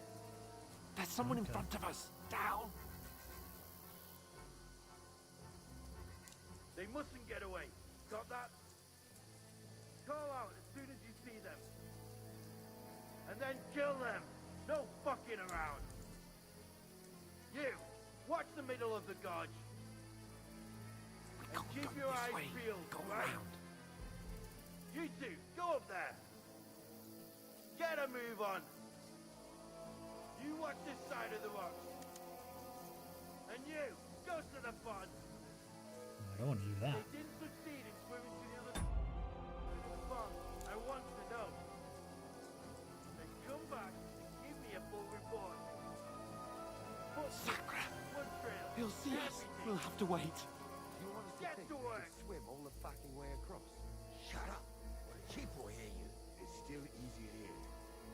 [SPEAKER 5] There's someone in front of us. Down.
[SPEAKER 10] They mustn't get away. Got that? Call out as soon as you see them. And then kill them. No fucking around. You, watch the middle of the gorge. And keep your eyes peeled, right? You two, go up there. Get a move on. You watch this side of the rocks. And you, go to the pond.
[SPEAKER 3] I don't want to do that.
[SPEAKER 10] They didn't succeed in swimming to the other side of the pond. I want to know. Then come back and give me a full report.
[SPEAKER 5] Sacra!
[SPEAKER 10] Blood trail.
[SPEAKER 5] He'll see us. We'll have to wait.
[SPEAKER 12] You want us to
[SPEAKER 10] Get
[SPEAKER 12] think
[SPEAKER 10] to
[SPEAKER 12] we
[SPEAKER 10] work.
[SPEAKER 12] can swim all the fucking way across? Shut up. Well, the sheep will hear you.
[SPEAKER 16] It's still easier here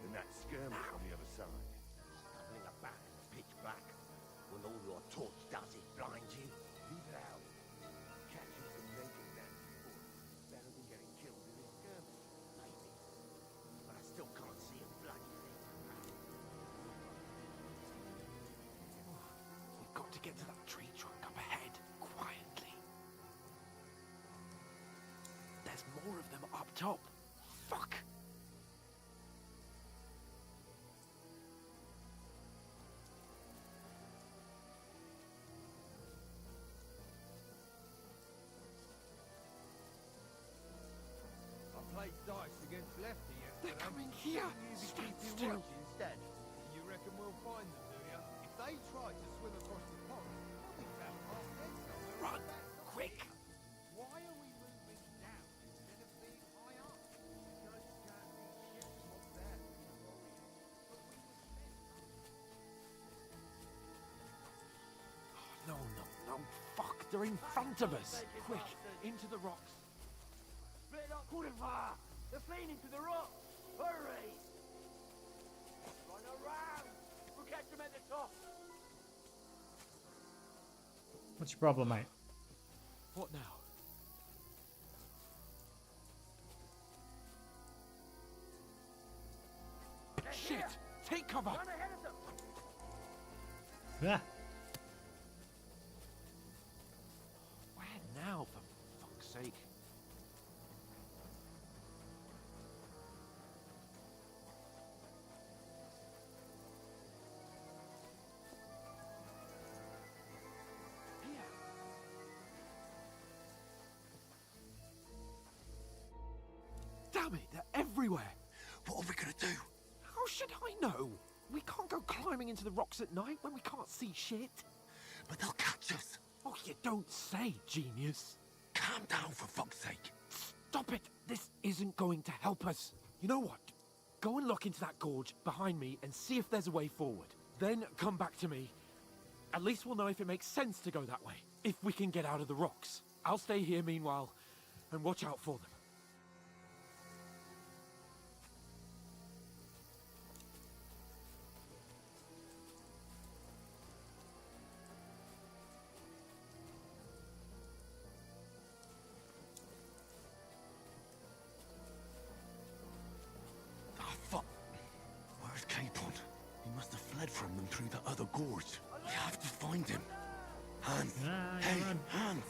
[SPEAKER 16] than that skirmish on the other side.
[SPEAKER 12] Stumbling about in the pitch black. When all your torch does is blind you.
[SPEAKER 16] Leave it out. Catching some native land before. Better than getting killed in a skirmish.
[SPEAKER 12] Maybe. But I still can't see a bloody thing.
[SPEAKER 5] We've got to get to that tree trunk up ahead, quietly. There's more of them up top. Fuck!
[SPEAKER 16] I played dice against Lefty yesterday.
[SPEAKER 5] They're coming here! Stand still!
[SPEAKER 16] Instead. You reckon we'll find them, do you? If they try to swim across the pond, they'll be found half dead somewhere.
[SPEAKER 5] Run! Quick!
[SPEAKER 16] Why are we moving down instead of being high up? Because you can't see ships up there. But we were
[SPEAKER 5] No, fuck! They're in front of us! Quick, into the rocks.
[SPEAKER 10] Split up. Kurva! They're fleeing into the rocks. Hurry! Run around. We'll catch them at the top.
[SPEAKER 3] What's your problem, mate?
[SPEAKER 5] What now? Shit! Take cover!
[SPEAKER 10] Run ahead of them.
[SPEAKER 3] Ah,
[SPEAKER 5] Where now, for fuck's sake? Here. Damn it, they're everywhere!
[SPEAKER 12] What are we gonna do?
[SPEAKER 5] How should I know? We can't go climbing into the rocks at night when we can't see shit.
[SPEAKER 12] But they'll catch us.
[SPEAKER 5] Oh, you don't say, genius.
[SPEAKER 12] Calm down, for fuck's sake.
[SPEAKER 5] Stop it! This isn't going to help us. You know what? Go and look into that gorge behind me and see if there's a way forward. Then come back to me. At least we'll know if it makes sense to go that way. If we can get out of the rocks. I'll stay here meanwhile and watch out for them.
[SPEAKER 12] from them through the other gorge. We have to find him. Hans!
[SPEAKER 3] Ah,
[SPEAKER 12] Hey,
[SPEAKER 3] run.
[SPEAKER 12] Hans!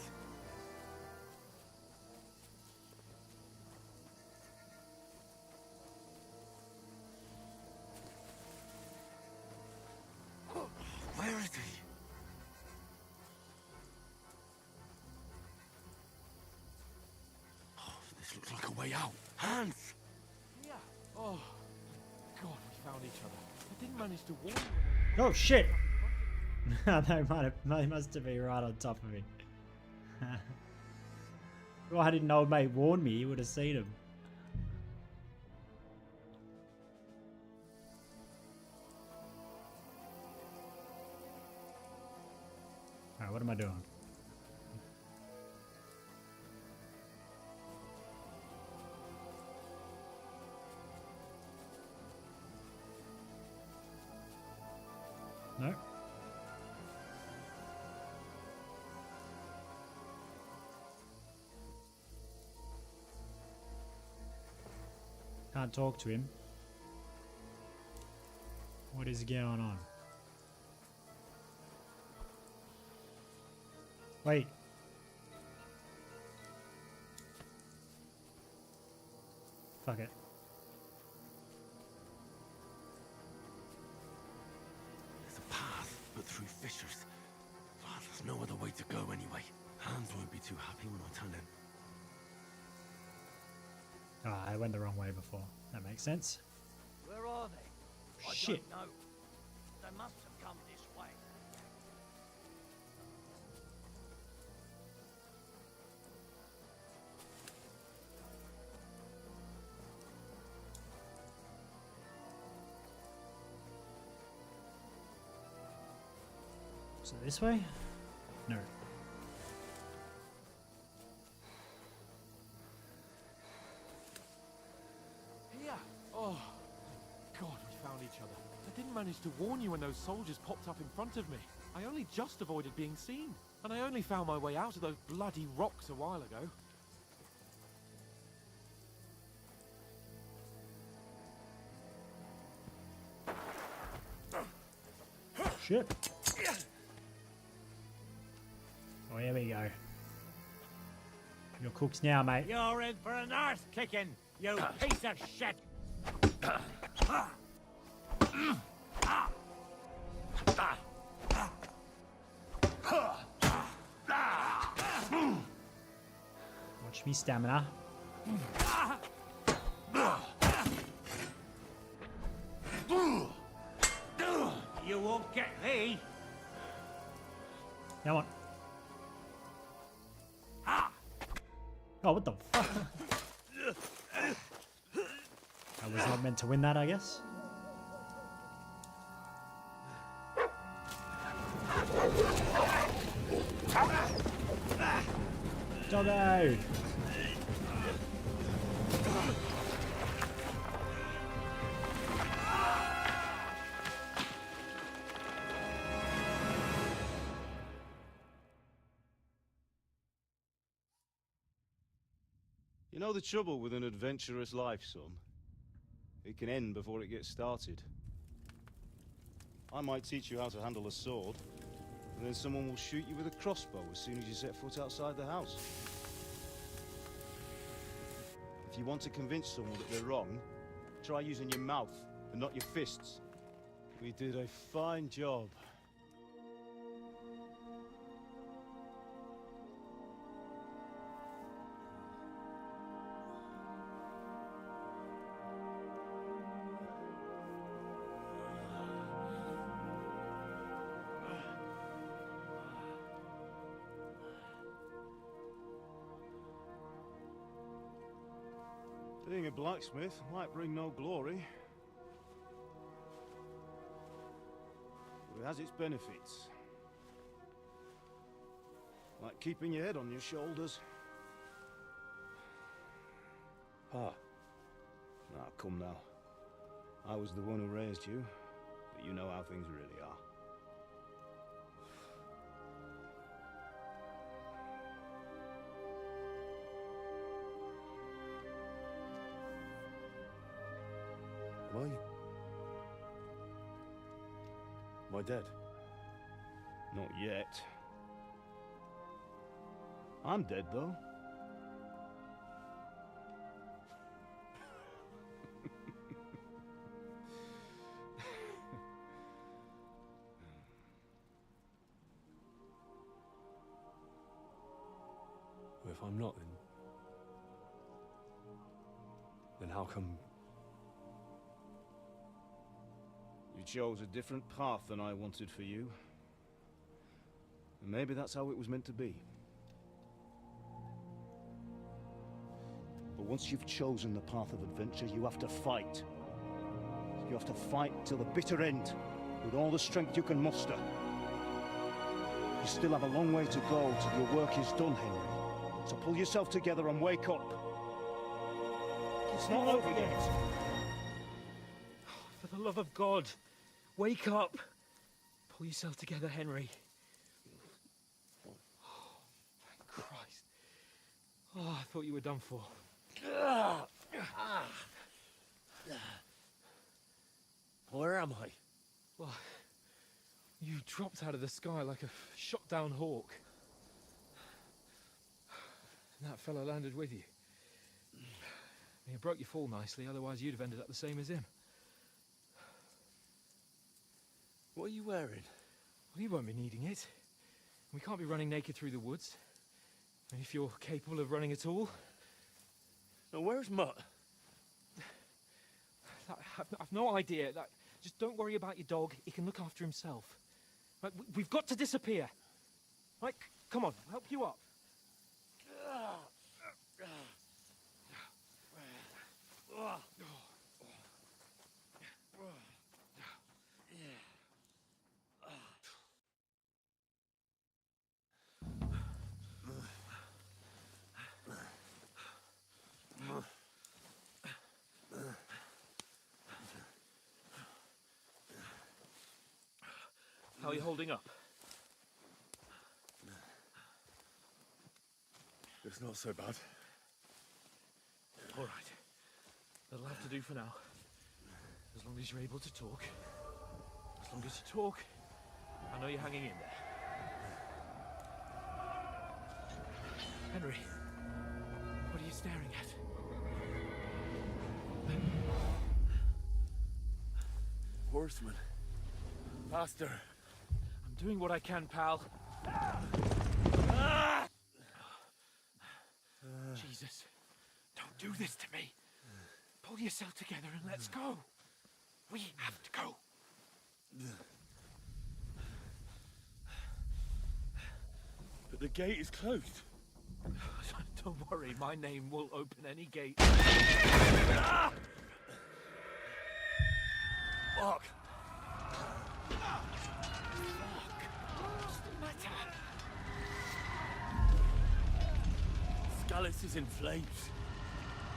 [SPEAKER 12] Where is he? Oh, this looks like a way out. Hans!
[SPEAKER 5] Yeah. Oh, God, we found each other. I didn't manage to warn you.
[SPEAKER 3] Oh shit! They must have been right on top of me. Why didn't old mate warn me? You would have seen him. Alright, what am I doing? No? Can't talk to him. What is going on? Wait. Fuck it.
[SPEAKER 12] There's a path, but through fissures. Oh, there's no other way to go anyway. Hans won't be too happy when I tell him.
[SPEAKER 3] Ah, I went the wrong way before. That makes sense.
[SPEAKER 11] Where are they?
[SPEAKER 3] Shit.
[SPEAKER 11] I don't know. They must have come this way.
[SPEAKER 3] So this way? No.
[SPEAKER 5] Yeah. Oh, God, we found each other. I didn't manage to warn you when those soldiers popped up in front of me. I only just avoided being seen. And I only found my way out of those bloody rocks a while ago.
[SPEAKER 3] Shit. Oh, here we go. You're cooked now, mate.
[SPEAKER 11] You're in for an arse kicking, you piece of shit!
[SPEAKER 3] Watch me stamina.
[SPEAKER 11] You won't get me!
[SPEAKER 3] Come on. Oh, what the fuck? I was not meant to win that, I guess. Doggo!
[SPEAKER 6] You know the trouble with an adventurous life, son? It can end before it gets started. I might teach you how to handle a sword, and then someone will shoot you with a crossbow as soon as you set foot outside the house. If you want to convince someone that they're wrong, try using your mouth and not your fists. We did a fine job. Being a blacksmith might bring no glory, but it has its benefits. Like keeping your head on your shoulders. Ah. Now, come now. I was the one who raised you, but you know how things really are. Am I dead? Not yet. I'm dead, though. Well, if I'm not, then how come you chose a different path than I wanted for you? And maybe that's how it was meant to be. But once you've chosen the path of adventure, you have to fight. You have to fight till the bitter end, with all the strength you can muster. You still have a long way to go till your work is done, Henry. So pull yourself together and wake up. It's not over yet.
[SPEAKER 5] For the love of God, wake up. Pull yourself together, Henry. Oh, thank Christ. Oh, I thought you were done for.
[SPEAKER 10] Where am I?
[SPEAKER 5] Well, you dropped out of the sky like a shot-down hawk. And that fellow landed with you. He broke your fall nicely, otherwise you'd have ended up the same as him.
[SPEAKER 10] What are you wearing?
[SPEAKER 5] Well, you won't be needing it. We can't be running naked through the woods. And if you're capable of running at all...
[SPEAKER 10] Now, where's Mutt?
[SPEAKER 5] I've no idea. Just don't worry about your dog. He can look after himself. Right, we've got to disappear. Right, come on, I'll help you up. How are you holding up?
[SPEAKER 6] It's not so bad.
[SPEAKER 5] All right. That'll have to do for now. As long as you're able to talk. As long as you talk, I know you're hanging in there. Henry, what are you staring at?
[SPEAKER 10] Horseman. Faster.
[SPEAKER 5] I'm doing what I can, pal. Jesus, don't do this to me. Pull yourself together and let's go. We have to go.
[SPEAKER 6] But the gate is closed.
[SPEAKER 5] Don't worry, my name will open any gate.
[SPEAKER 10] Fuck.
[SPEAKER 5] What's the matter?
[SPEAKER 10] Scallis is in flames.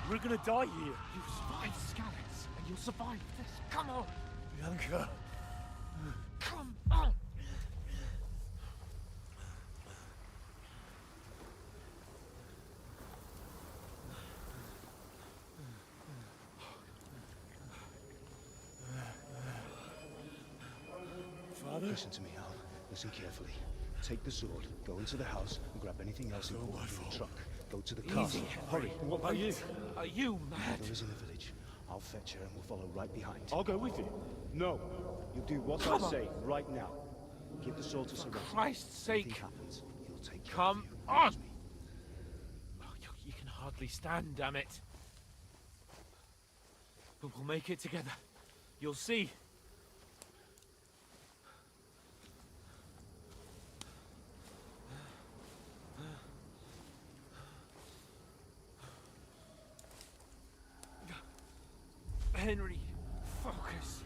[SPEAKER 10] We're gonna die here.
[SPEAKER 5] You survived Scallis, and you'll survive this. Come on.
[SPEAKER 10] Bianca.
[SPEAKER 5] Come on.
[SPEAKER 10] Father?
[SPEAKER 6] Listen to me, Al. Listen carefully. Take the sword, go into the house, and grab anything else important in the truck. Go to the castle. Hurry.
[SPEAKER 5] What about you? Are you mad?
[SPEAKER 6] Mother is in the village. I'll fetch her and we'll follow right behind.
[SPEAKER 17] I'll go with you. No. You do what I say right now. Give the sword to Sir
[SPEAKER 5] For Christ's sake.
[SPEAKER 6] If anything happens, he'll take care
[SPEAKER 5] Come
[SPEAKER 6] of you.
[SPEAKER 5] on. Oh, you can hardly stand, damn it. But we'll make it together. You'll see. Henry, focus.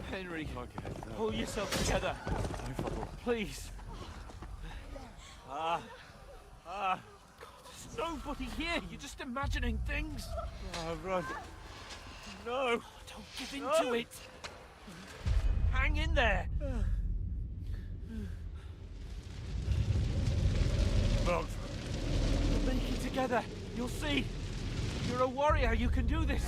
[SPEAKER 5] Henry, pull yourself together. Please. God, there's nobody here. You're just imagining things.
[SPEAKER 10] Run. No.
[SPEAKER 5] Don't give in to it. Hang in there.
[SPEAKER 10] Mount.
[SPEAKER 5] We'll make it together. You'll see. You're a warrior. You can do this.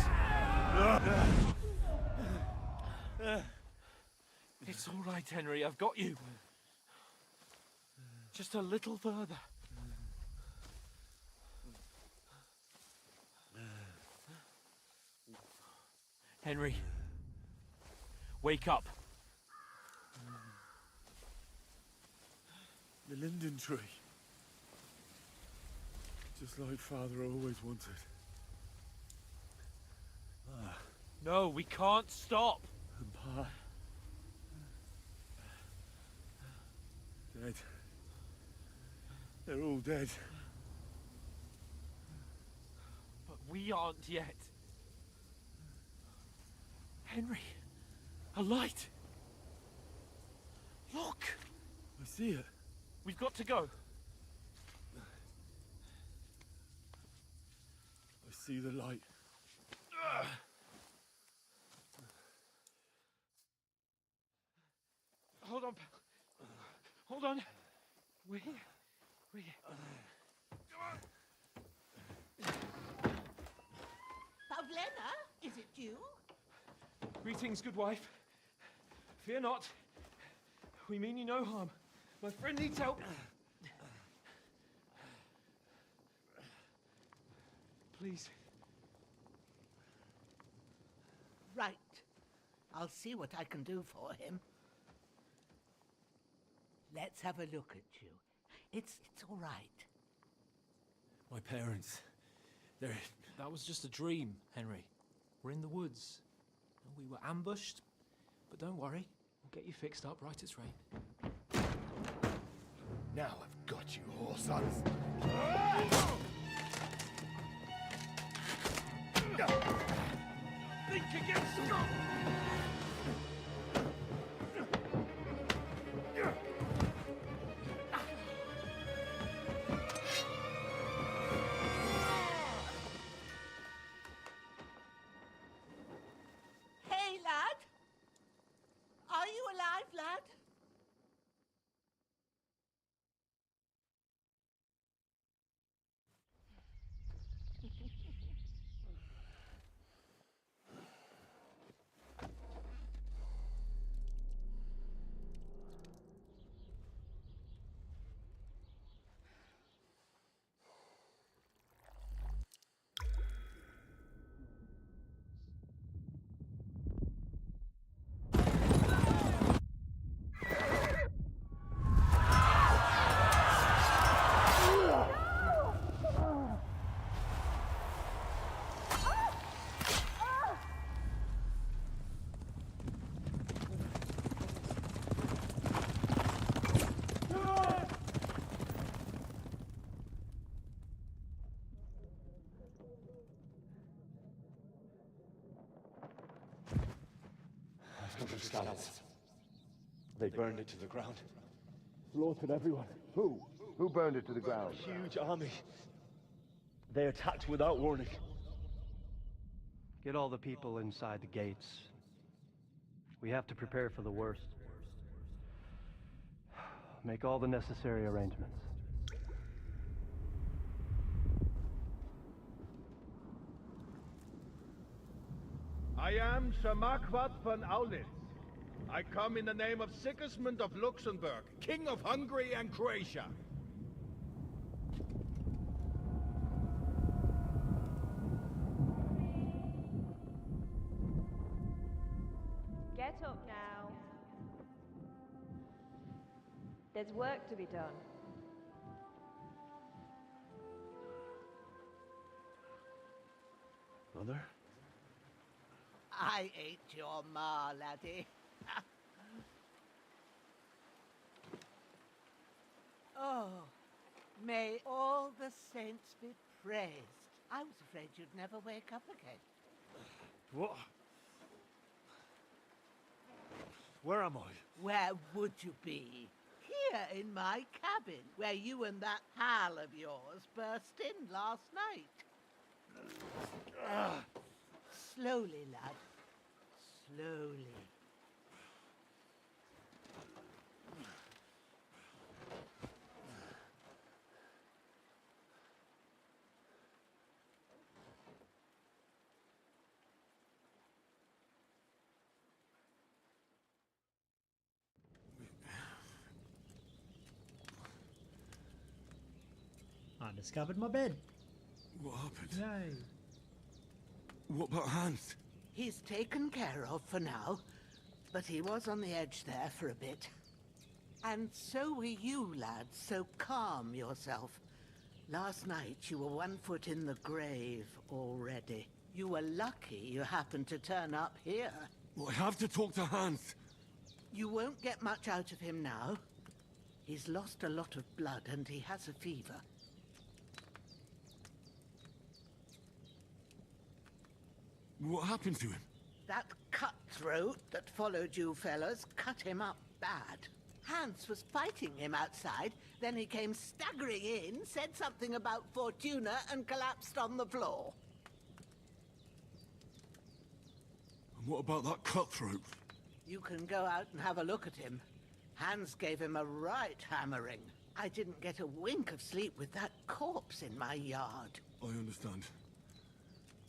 [SPEAKER 5] It's all right, Henry. I've got you. Just a little further. Henry, wake up.
[SPEAKER 1] The linden tree. Just like Father always wanted.
[SPEAKER 5] No, we can't stop.
[SPEAKER 1] And Pa... dead. They're all dead.
[SPEAKER 5] But we aren't yet. Henry, a light. Look.
[SPEAKER 1] I see it.
[SPEAKER 5] We've got to go.
[SPEAKER 1] I see the light.
[SPEAKER 5] Hold on. Hold on. We're here. We're here.
[SPEAKER 18] Pavlena, is it you?
[SPEAKER 5] Greetings, good wife. Fear not. We mean you no harm. My friend needs help. Please.
[SPEAKER 18] Right. I'll see what I can do for him. Let's have a look at you. It's all right.
[SPEAKER 5] My parents. They're...
[SPEAKER 2] That was just a dream, Henry. We're in the woods. We were ambushed, but don't worry. We'll get you fixed up right as rain.
[SPEAKER 10] Now I've got you, whore sons.
[SPEAKER 5] Think again, Scott!
[SPEAKER 18] Hey, lad! Are you alive, lad?
[SPEAKER 17] They burned it to the ground.
[SPEAKER 19] Slaughtered everyone.
[SPEAKER 17] Who? Who burned it to the ground?
[SPEAKER 19] A huge army. They attacked without warning.
[SPEAKER 20] Get all the people inside the gates. We have to prepare for the worst. Make all the necessary arrangements.
[SPEAKER 21] I am Sir Marquardt von Aulitz. I come in the name of Sigismund of Luxembourg, King of Hungary and Croatia.
[SPEAKER 22] Get up now. There's work to be done.
[SPEAKER 17] Mother?
[SPEAKER 18] I ain't your ma, laddie. Oh, may all the saints be praised. I was afraid you'd never wake up again.
[SPEAKER 5] What? Where am I?
[SPEAKER 18] Where would you be? Here in my cabin, where you and that pal of yours burst in last night. Slowly, lad. Slowly.
[SPEAKER 3] I discovered my bed.
[SPEAKER 4] What happened?
[SPEAKER 3] Yay.
[SPEAKER 4] What about Hans?
[SPEAKER 18] He's taken care of for now, but he was on the edge there for a bit. And so were you, lads, so calm yourself. Last night you were 1 foot in the grave already. You were lucky you happened to turn up here.
[SPEAKER 4] Well, I have to talk to Hans.
[SPEAKER 18] You won't get much out of him now. He's lost a lot of blood and he has a fever.
[SPEAKER 4] What happened to him?
[SPEAKER 18] That cutthroat that followed you fellas cut him up bad. Hans was fighting him outside, then he came staggering in, said something about Fortuna, and collapsed on the floor.
[SPEAKER 4] And what about that cutthroat?
[SPEAKER 18] You can go out and have a look at him. Hans gave him a right hammering. I didn't get a wink of sleep with that corpse in my yard.
[SPEAKER 4] I understand.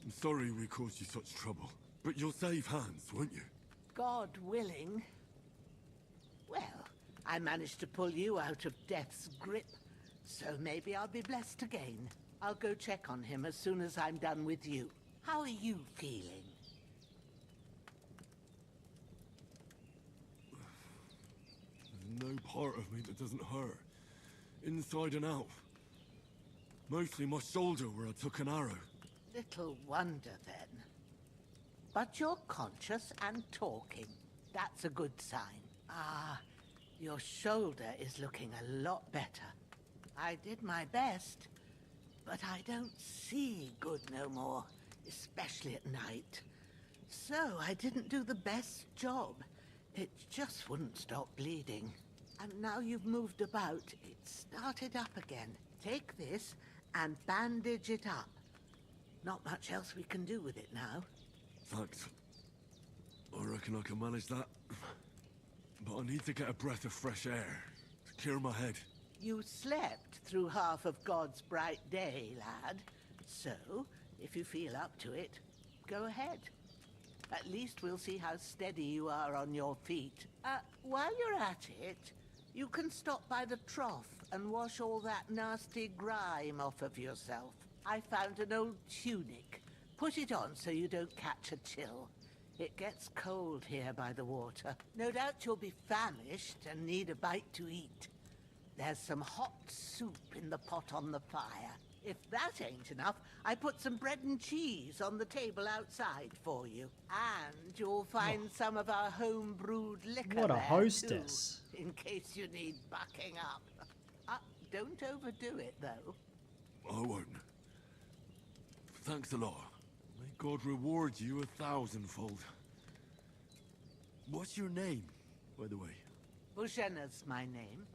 [SPEAKER 4] I'm sorry we caused you such trouble. But you'll save Hans, won't you?
[SPEAKER 18] God willing. Well, I managed to pull you out of death's grip, so maybe I'll be blessed again. I'll go check on him as soon as I'm done with you. How are you feeling?
[SPEAKER 4] There's no part of me that doesn't hurt. Inside and out. Mostly my shoulder where I took an arrow.
[SPEAKER 18] Little wonder then. But you're conscious and talking. That's a good sign. Ah, your shoulder is looking a lot better. I did my best, but I don't see good no more, especially at night. So I didn't do the best job. It just wouldn't stop bleeding. And now you've moved about, it started up again. Take this and bandage it up. Not much else we can do with it now.
[SPEAKER 4] Thanks. I reckon I can manage that. But I need to get a breath of fresh air to clear my head.
[SPEAKER 18] You slept through half of God's bright day, lad. So, if you feel up to it, go ahead. At least we'll see how steady you are on your feet. While you're at it, you can stop by the trough and wash all that nasty grime off of yourself. I found an old tunic. Put it on so you don't catch a chill. It gets cold here by the water. No doubt you'll be famished and need a bite to eat. There's some hot soup in the pot on the fire. If that ain't enough, I put some bread and cheese on the table outside for you. And you'll find some of our home-brewed liquor
[SPEAKER 3] What a
[SPEAKER 18] there,
[SPEAKER 3] hostess.
[SPEAKER 18] too, in case you need bucking up. Don't overdo it, though.
[SPEAKER 4] I won't. Thanks a lot. May God reward you 1,000-fold. What's your name, by the way?
[SPEAKER 18] Bushenna's my name.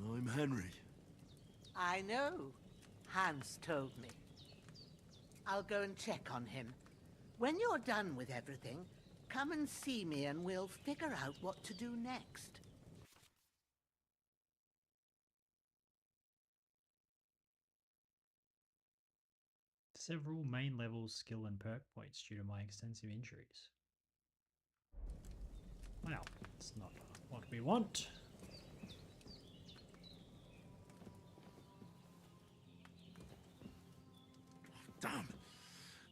[SPEAKER 4] Well, I'm Henry.
[SPEAKER 18] I know. Hans told me. I'll go and check on him. When you're done with everything, come and see me and we'll figure out what to do next.
[SPEAKER 3] Several main level skill and perk points due to my extensive injuries. Well, it's not what we want.
[SPEAKER 4] Damn!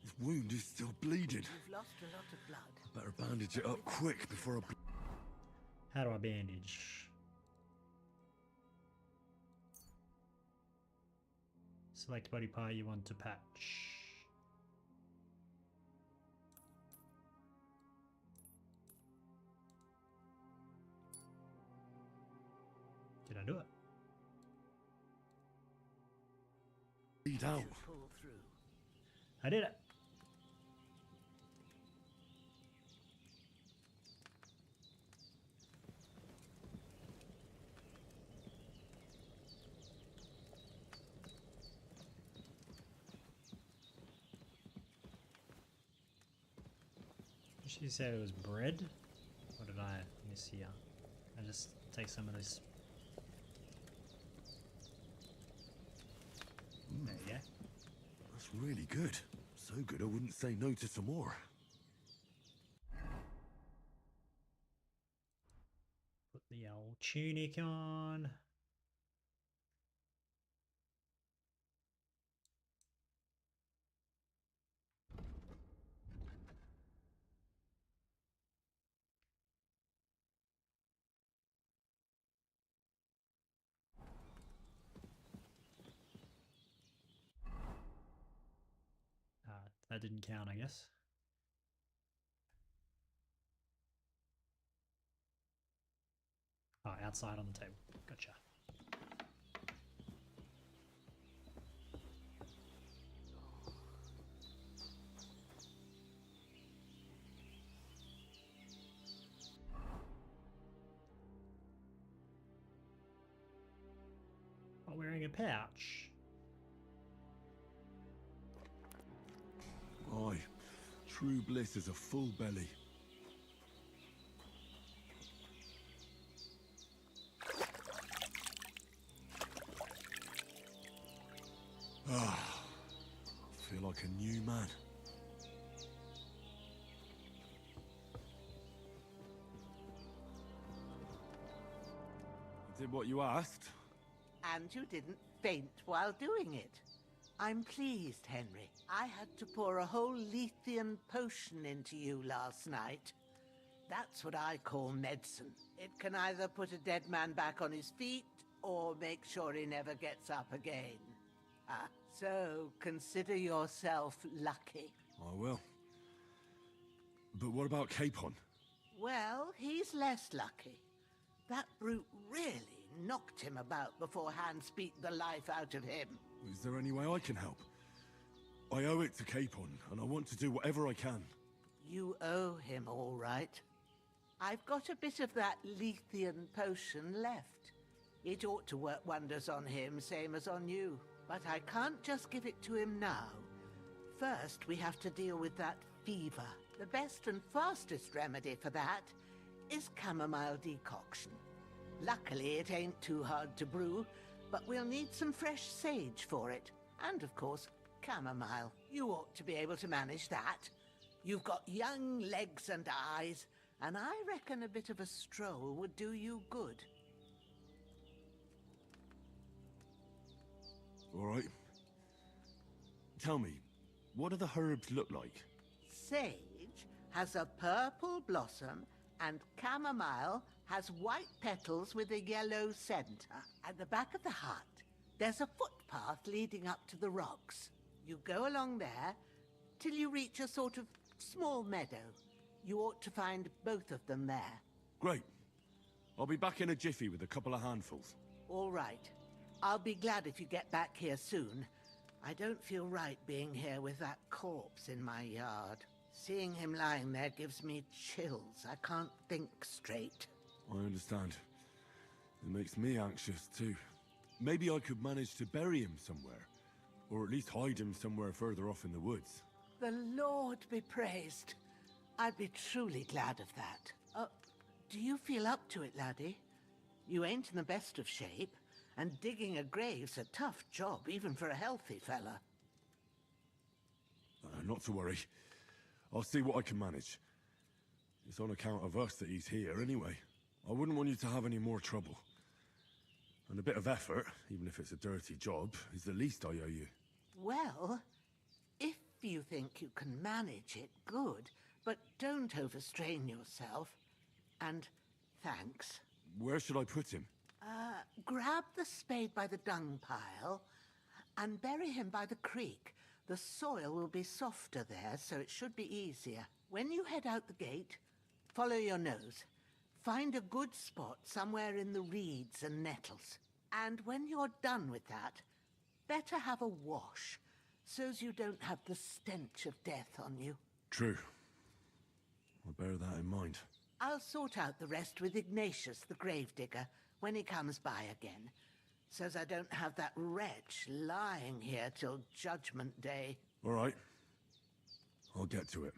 [SPEAKER 4] This wound is still bleeding.
[SPEAKER 18] You've lost a lot of blood.
[SPEAKER 4] Better bandage it up quick before I...
[SPEAKER 3] How do I bandage? Select body part you want to patch. Did I do it?
[SPEAKER 4] Bleed out.
[SPEAKER 18] Pull through.
[SPEAKER 3] I did it. She said it was bread? What did I miss here? I just take some of this. There you go.
[SPEAKER 4] That's really good. So good I wouldn't say no to some more.
[SPEAKER 3] Put the old tunic on. That didn't count, I guess. Oh, outside on the table. Gotcha. While wearing a pouch.
[SPEAKER 4] Aye, true bliss is a full belly. Ah, I feel like a new man. I did what you asked.
[SPEAKER 18] And you didn't faint while doing it. I'm pleased, Henry. I had to pour a whole Lethean potion into you last night. That's what I call medicine. It can either put a dead man back on his feet, or make sure he never gets up again. Ah, so consider yourself lucky.
[SPEAKER 4] I will. But what about Capon?
[SPEAKER 18] Well, he's less lucky. That brute really knocked him about before Hans beat the life out of him.
[SPEAKER 4] Is there any way I can help? I owe it to Capon, and I want to do whatever I can.
[SPEAKER 18] You owe him, all right. I've got a bit of that Lethean potion left. It ought to work wonders on him, same as on you. But I can't just give it to him now. First, we have to deal with that fever. The best and fastest remedy for that is chamomile decoction. Luckily, it ain't too hard to brew, but we'll need some fresh sage for it. And, of course, chamomile. You ought to be able to manage that. You've got young legs and eyes, and I reckon a bit of a stroll would do you good.
[SPEAKER 4] All right. Tell me, what do the herbs look like?
[SPEAKER 18] Sage has a purple blossom, and chamomile has white petals with a yellow center. At the back of the hut, there's a footpath leading up to the rocks. You go along there till you reach a sort of small meadow. You ought to find both of them there.
[SPEAKER 4] Great. I'll be back in a jiffy with a couple of handfuls.
[SPEAKER 18] All right. I'll be glad if you get back here soon. I don't feel right being here with that corpse in my yard. Seeing him lying there gives me chills. I can't think straight.
[SPEAKER 4] I understand. It makes me anxious too. Maybe I could manage to bury him somewhere. Or at least hide him somewhere further off in the woods.
[SPEAKER 18] The Lord be praised. I'd be truly glad of that. Do you feel up to it, laddie? You ain't in the best of shape, and digging a grave's a tough job, even for a healthy fella.
[SPEAKER 4] Not to worry. I'll see what I can manage. It's on account of us that he's here anyway. I wouldn't want you to have any more trouble. And a bit of effort, even if it's a dirty job, is the least I owe you.
[SPEAKER 18] Well, if you think you can manage it, good. But don't overstrain yourself. And thanks.
[SPEAKER 4] Where should I put him?
[SPEAKER 18] Grab the spade by the dung pile and bury him by the creek. The soil will be softer there, so it should be easier. When you head out the gate, follow your nose. Find a good spot somewhere in the reeds and nettles. And when you're done with that, better have a wash, so's you don't have the stench of death on you.
[SPEAKER 4] True. I'll bear that in mind.
[SPEAKER 18] I'll sort out the rest with Ignatius, the gravedigger, when he comes by again, so's I don't have that wretch lying here till Judgment Day.
[SPEAKER 4] All right. I'll get to it.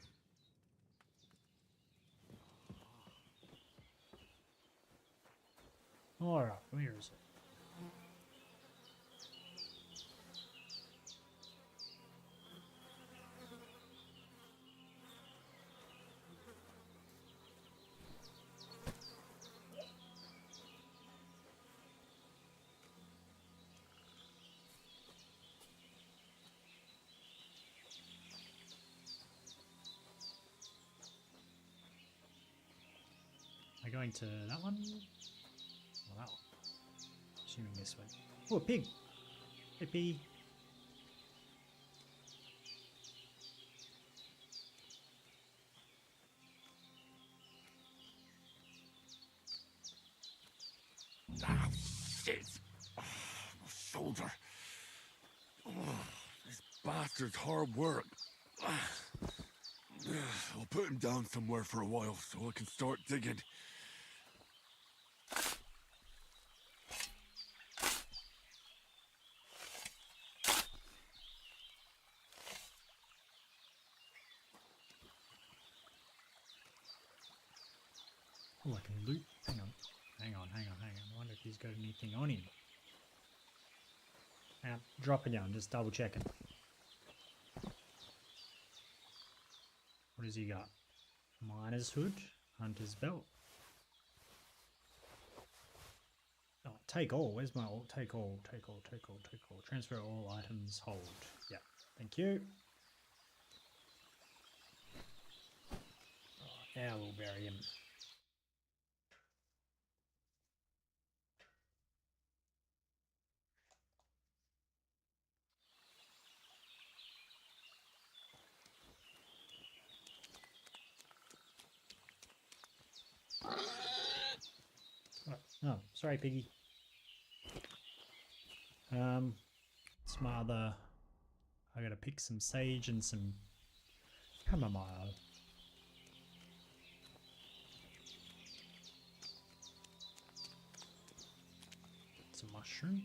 [SPEAKER 3] Alright, where is it? Am I going to that one? Or that one? Assuming this way. Oh, a pig! Hey, pig!
[SPEAKER 4] This bastard's hard work. I'll put him down somewhere for a while so I can start digging.
[SPEAKER 3] Oh, I can loot. Hang on. Hang on. I wonder if he's got anything on him. Dropping down, just double checking. What has he got? Miner's hood, hunter's belt. Oh, take all. Where's my all? Take all. Transfer all items, hold. Yeah, thank you. Oh, now we'll bury him. Oh, sorry, Piggy. It's my other. I gotta pick some sage and some chamomile. Some mushroom.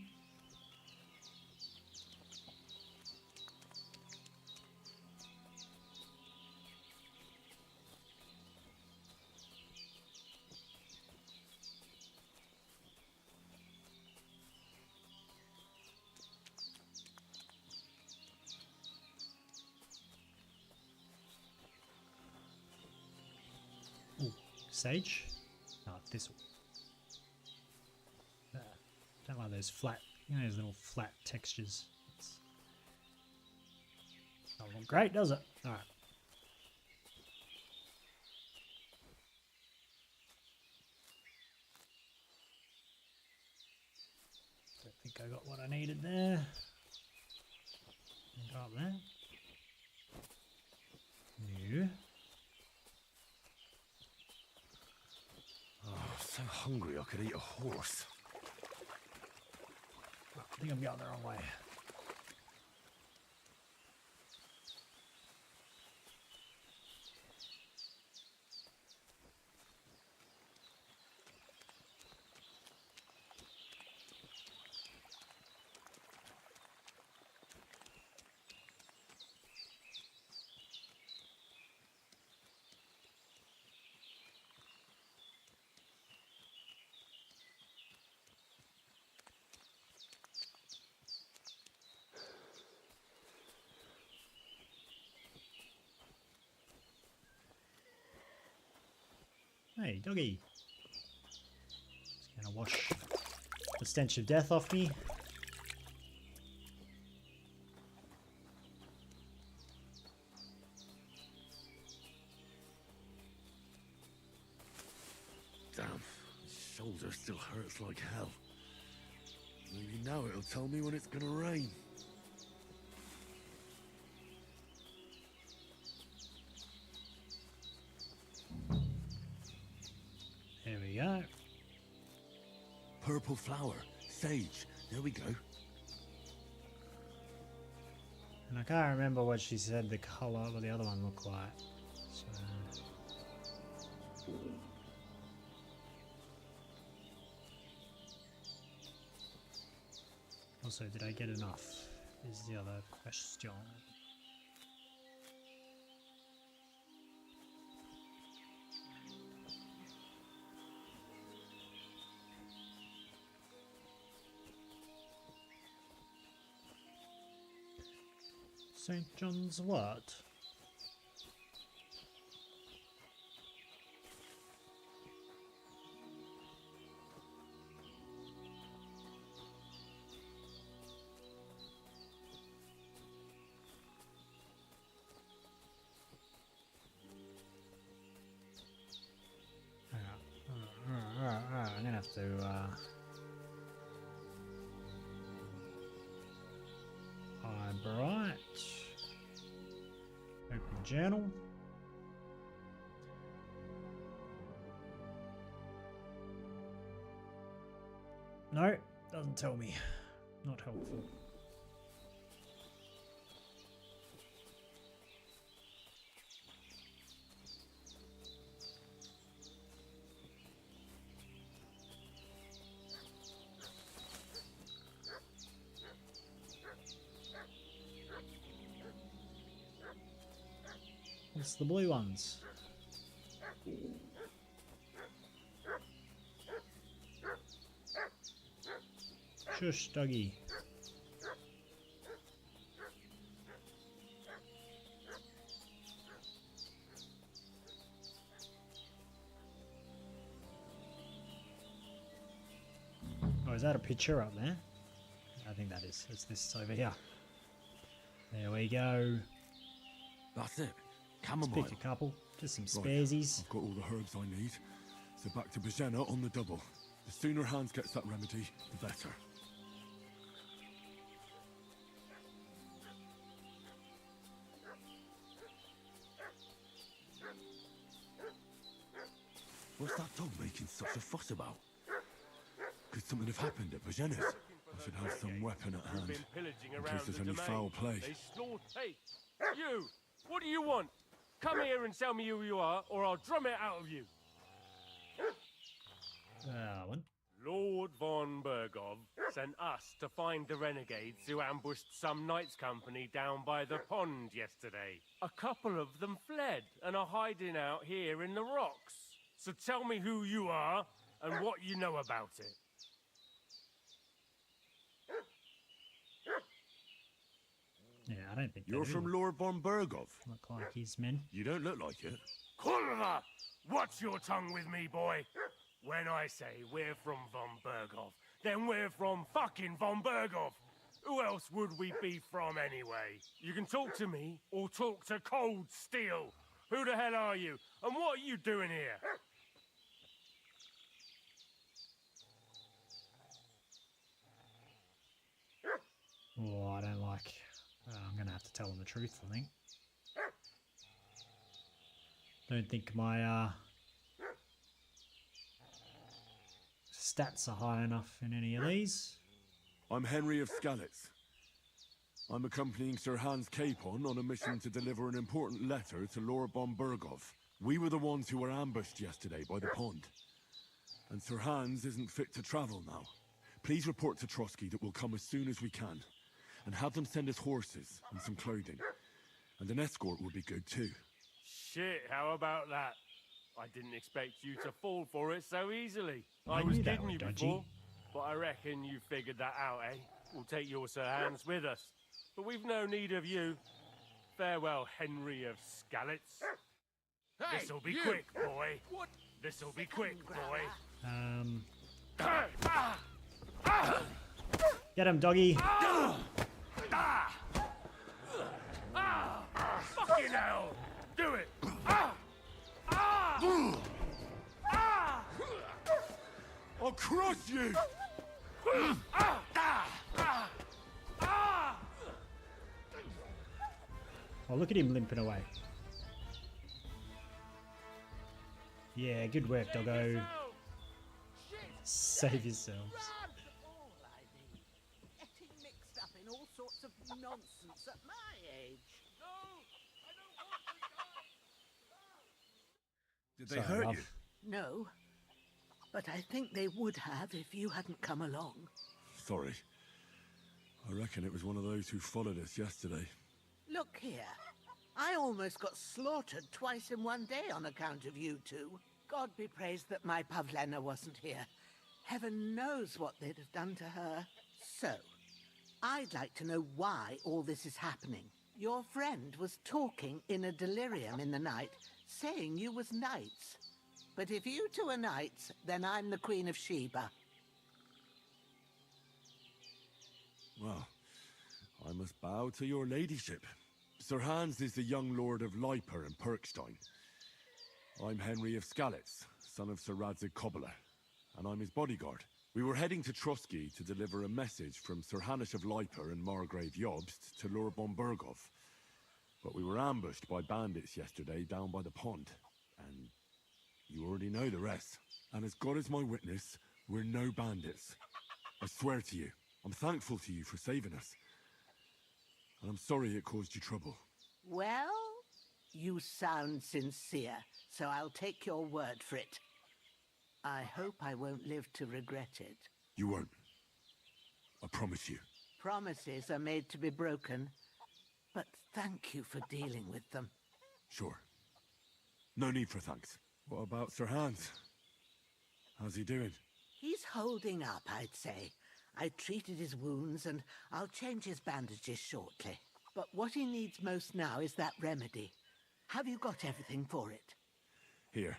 [SPEAKER 3] Sage? No, thistle. Don't like those flat, you know, those little flat textures. It's not look great, does it? Alright. Don't think I got what I needed there. Go up there. New.
[SPEAKER 4] Oh, I'm so hungry I could eat a horse.
[SPEAKER 3] I think I'm going the wrong way. Hey, doggy. Just gonna wash the stench of death off me.
[SPEAKER 4] Damn, his shoulder still hurts like hell. Maybe now it'll tell me when it's gonna rain.
[SPEAKER 3] There we go.
[SPEAKER 4] Purple flower, sage, there we go.
[SPEAKER 3] And I can't remember what she said the colour, what the other one looked like. So... Also, did I get enough? Is the other question. St. John's what? Alright, I'm gonna have to Bright. Open journal. No, doesn't tell me. Not helpful. It's the blue ones. Shush, doggy. Oh, is that a picture up there? I think that is. It's this over here. There we go.
[SPEAKER 4] That's it.
[SPEAKER 3] Let's
[SPEAKER 4] Chamomile.
[SPEAKER 3] pick a couple. Just some
[SPEAKER 4] Right,
[SPEAKER 3] sparesies.
[SPEAKER 4] I've got all the herbs I need. So back to Bajena on the double. The sooner Hans gets that remedy, the better. What's that dog making such a fuss about? Could something have happened at Bajena's? I should have some weapon at hand, in case there's any foul play.
[SPEAKER 6] Hey, you! What do you want? Come here and tell me who you are, or I'll drum it out of you.
[SPEAKER 3] One.
[SPEAKER 6] Lord von Bergov sent us to find the renegades who ambushed some knights' company down by the pond yesterday. A couple of them fled and are hiding out here in the rocks. So tell me who you are and what you know about it.
[SPEAKER 3] Yeah, I don't think
[SPEAKER 4] You're
[SPEAKER 3] they
[SPEAKER 4] from
[SPEAKER 3] do
[SPEAKER 4] Lord von Bergov?
[SPEAKER 3] look like his men.
[SPEAKER 4] You don't look like it.
[SPEAKER 6] Kulva! Watch your tongue with me, boy. When I say we're from von Bergov, then we're from fucking von Bergov. Who else would we be from anyway? You can talk to me or talk to Cold Steel. Who the hell are you? And what are you doing here?
[SPEAKER 3] Oh, I don't like. I'm gonna have to tell them the truth, I think. Don't think my stats are high enough in any of these.
[SPEAKER 4] I'm Henry of Skalitz. I'm accompanying Sir Hans Capon on a mission to deliver an important letter to Lord von Bergov. We were the ones who were ambushed yesterday by the pond. And Sir Hans isn't fit to travel now. Please report to Trotsky that we'll come as soon as we can. And have them send us horses and some clothing. And an escort would be good too.
[SPEAKER 6] Shit, how about that? I didn't expect you to fall for it so easily.
[SPEAKER 3] I
[SPEAKER 6] I was
[SPEAKER 3] knew that
[SPEAKER 6] kidding
[SPEAKER 3] was
[SPEAKER 6] you
[SPEAKER 3] dodgy.
[SPEAKER 6] before, but I reckon you figured that out, eh? We'll take your Sir Hans with us. But we've no need of you. Farewell, Henry of Skalitz.
[SPEAKER 21] Hey,
[SPEAKER 6] This'll be
[SPEAKER 21] you!
[SPEAKER 6] quick, boy.
[SPEAKER 21] What?
[SPEAKER 6] This'll be quick, boy.
[SPEAKER 3] Get him, doggy.
[SPEAKER 6] Fucking hell! Do it!
[SPEAKER 4] I'll crush you!
[SPEAKER 3] Oh, look at him limping away. Yeah, good work, doggo. Save yourselves.
[SPEAKER 18] Getting mixed up in all sorts of nonsense at my age.
[SPEAKER 4] Did they
[SPEAKER 3] Sorry,
[SPEAKER 4] hurt
[SPEAKER 3] love.
[SPEAKER 4] you?
[SPEAKER 18] No, but I think they would have if you hadn't come along.
[SPEAKER 4] Sorry. I reckon it was one of those who followed us yesterday.
[SPEAKER 18] Look here. I almost got slaughtered twice in one day on account of you two. God be praised that my Pavlena wasn't here. Heaven knows what they'd have done to her. So, I'd like to know why all this is happening. Your friend was talking in a delirium in the night, saying you was knights. But if you two are knights, then I'm the Queen of Sheba.
[SPEAKER 4] Well, I must bow to your ladyship. Sir Hans is the young lord of Leiper and Perkstein. I'm Henry of Skalitz, son of Sir Radzig Kobyla, and I'm his bodyguard. We were heading to Trotsky to deliver a message from Sir Hanish of Leiper and Margrave Jobst to Lord von Bergov. But we were ambushed by bandits yesterday down by the pond, and you already know the rest. And as God is my witness, we're no bandits. I swear to you, I'm thankful to you for saving us. And I'm sorry it caused you trouble.
[SPEAKER 18] Well, you sound sincere, so I'll take your word for it. I hope I won't live to regret it.
[SPEAKER 4] You won't. I promise you.
[SPEAKER 18] Promises are made to be broken, but thank you for dealing with them.
[SPEAKER 4] Sure. No need for thanks. What about Sir Hans? How's he doing?
[SPEAKER 18] He's holding up, I'd say. I treated his wounds and I'll change his bandages shortly. But what he needs most now is that remedy. Have you got everything for it?
[SPEAKER 4] Here.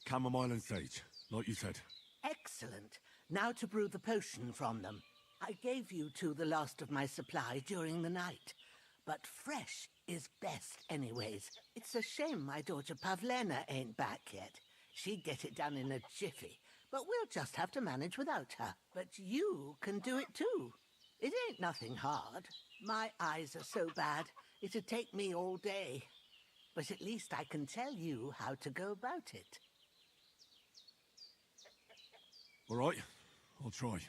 [SPEAKER 4] Chamomile and sage, like you said.
[SPEAKER 18] Excellent. Now to brew the potion from them. I gave you two the last of my supply during the night. But fresh is best anyways. It's a shame my daughter Pavlena ain't back yet. She'd get it done in a jiffy. But we'll just have to manage without her. But you can do it too. It ain't nothing hard. My eyes are so bad, it'd take me all day. But at least I can tell you how to go about it.
[SPEAKER 4] All right, I'll try.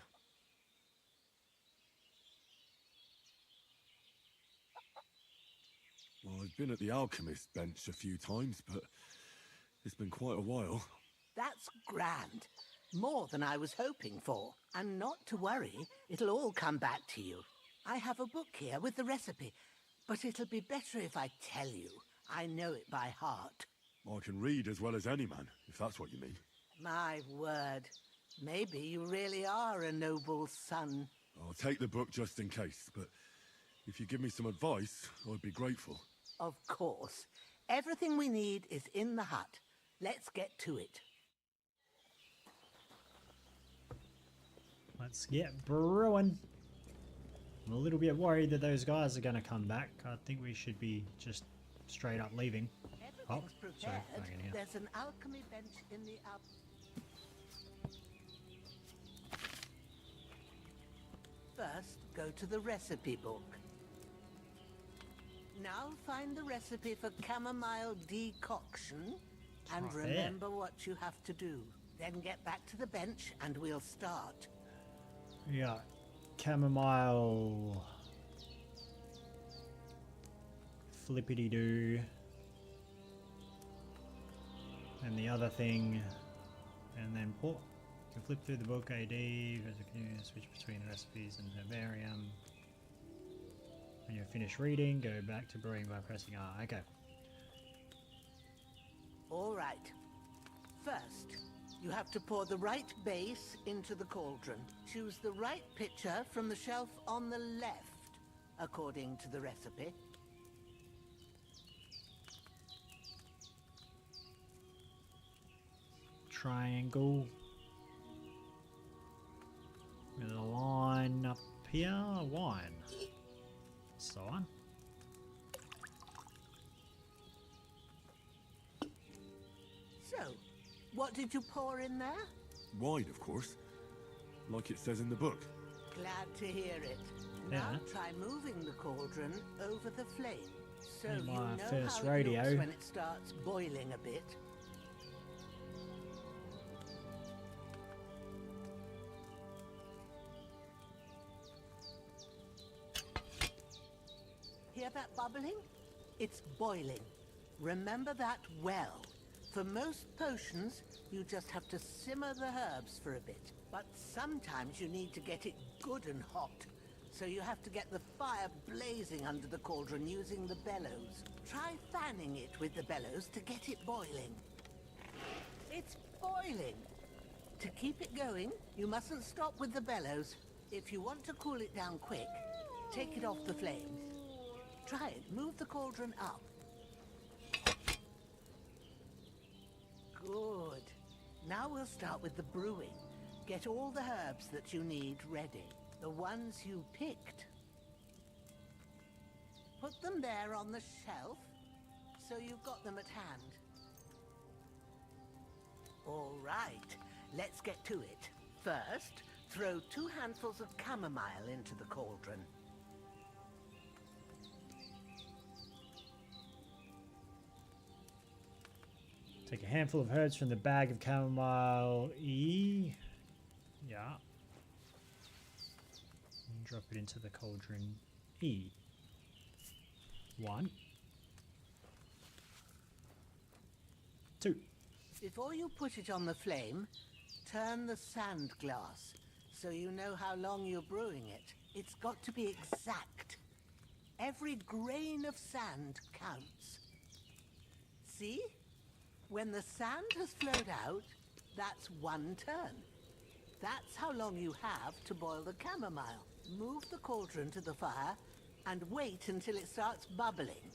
[SPEAKER 4] Well, I've been at the alchemist bench a few times, but it's been quite a while.
[SPEAKER 18] That's grand. More than I was hoping for. And not to worry, it'll all come back to you. I have a book here with the recipe, but it'll be better if I tell you. I know it by heart.
[SPEAKER 4] I can read as well as any man, if that's what you mean.
[SPEAKER 18] My word. Maybe you really are a noble son.
[SPEAKER 4] I'll take the book just in case, but if you give me some advice, I'd be grateful.
[SPEAKER 18] Of course. Everything we need is in the hut. Let's get to it.
[SPEAKER 3] Let's get brewing. I'm a little bit worried that those guys are going to come back. I think we should be just straight up leaving. Oh, sorry.
[SPEAKER 18] There's an alchemy bench in the up. First, go to the recipe book. Now find the recipe for chamomile decoction and
[SPEAKER 3] Oh,
[SPEAKER 18] remember what you have to do. Then get back to the bench and we'll start.
[SPEAKER 3] Yeah, chamomile, flippity doo, and the other thing, and then port. You can flip through the book AD, switch between recipes and herbarium. When you're finished reading, go back to brewing by pressing R. Okay.
[SPEAKER 18] All right. First, you have to pour the right base into the cauldron. Choose the right pitcher from the shelf on the left, according to the recipe.
[SPEAKER 3] Triangle. With a line up here, wine. So on.
[SPEAKER 18] So, what did you pour in there?
[SPEAKER 4] Wine, of course. Like it says in the book.
[SPEAKER 18] Glad to hear it.
[SPEAKER 3] Yeah.
[SPEAKER 18] Now try moving the cauldron over the flame. So
[SPEAKER 3] Need
[SPEAKER 18] you
[SPEAKER 3] my
[SPEAKER 18] know
[SPEAKER 3] first
[SPEAKER 18] how it
[SPEAKER 3] radio.
[SPEAKER 18] looks when it starts boiling a bit. Hear that bubbling? It's boiling. Remember that well. For most potions, you just have to simmer the herbs for a bit. But sometimes you need to get it good and hot. So you have to get the fire blazing under the cauldron using the bellows. Try fanning it with the bellows to get it boiling. It's boiling! To keep it going, you mustn't stop with the bellows. If you want to cool it down quick, take it off the flames. Try it. Move the cauldron up. Good. Now we'll start with the brewing. Get all the herbs that you need ready. The ones you picked. Put them there on the shelf, so you've got them at hand. All right, let's get to it. First, throw 2 handfuls of chamomile into the cauldron.
[SPEAKER 3] Take a handful of herbs from the bag of chamomile E. Yeah. And drop it into the cauldron E. 1. 2.
[SPEAKER 18] Before you put it on the flame, turn the sand glass so you know how long you're brewing it. It's got to be exact. Every grain of sand counts. See? When the sand has flowed out, that's 1 turn. That's how long you have to boil the chamomile. Move the cauldron to the fire and wait until it starts bubbling.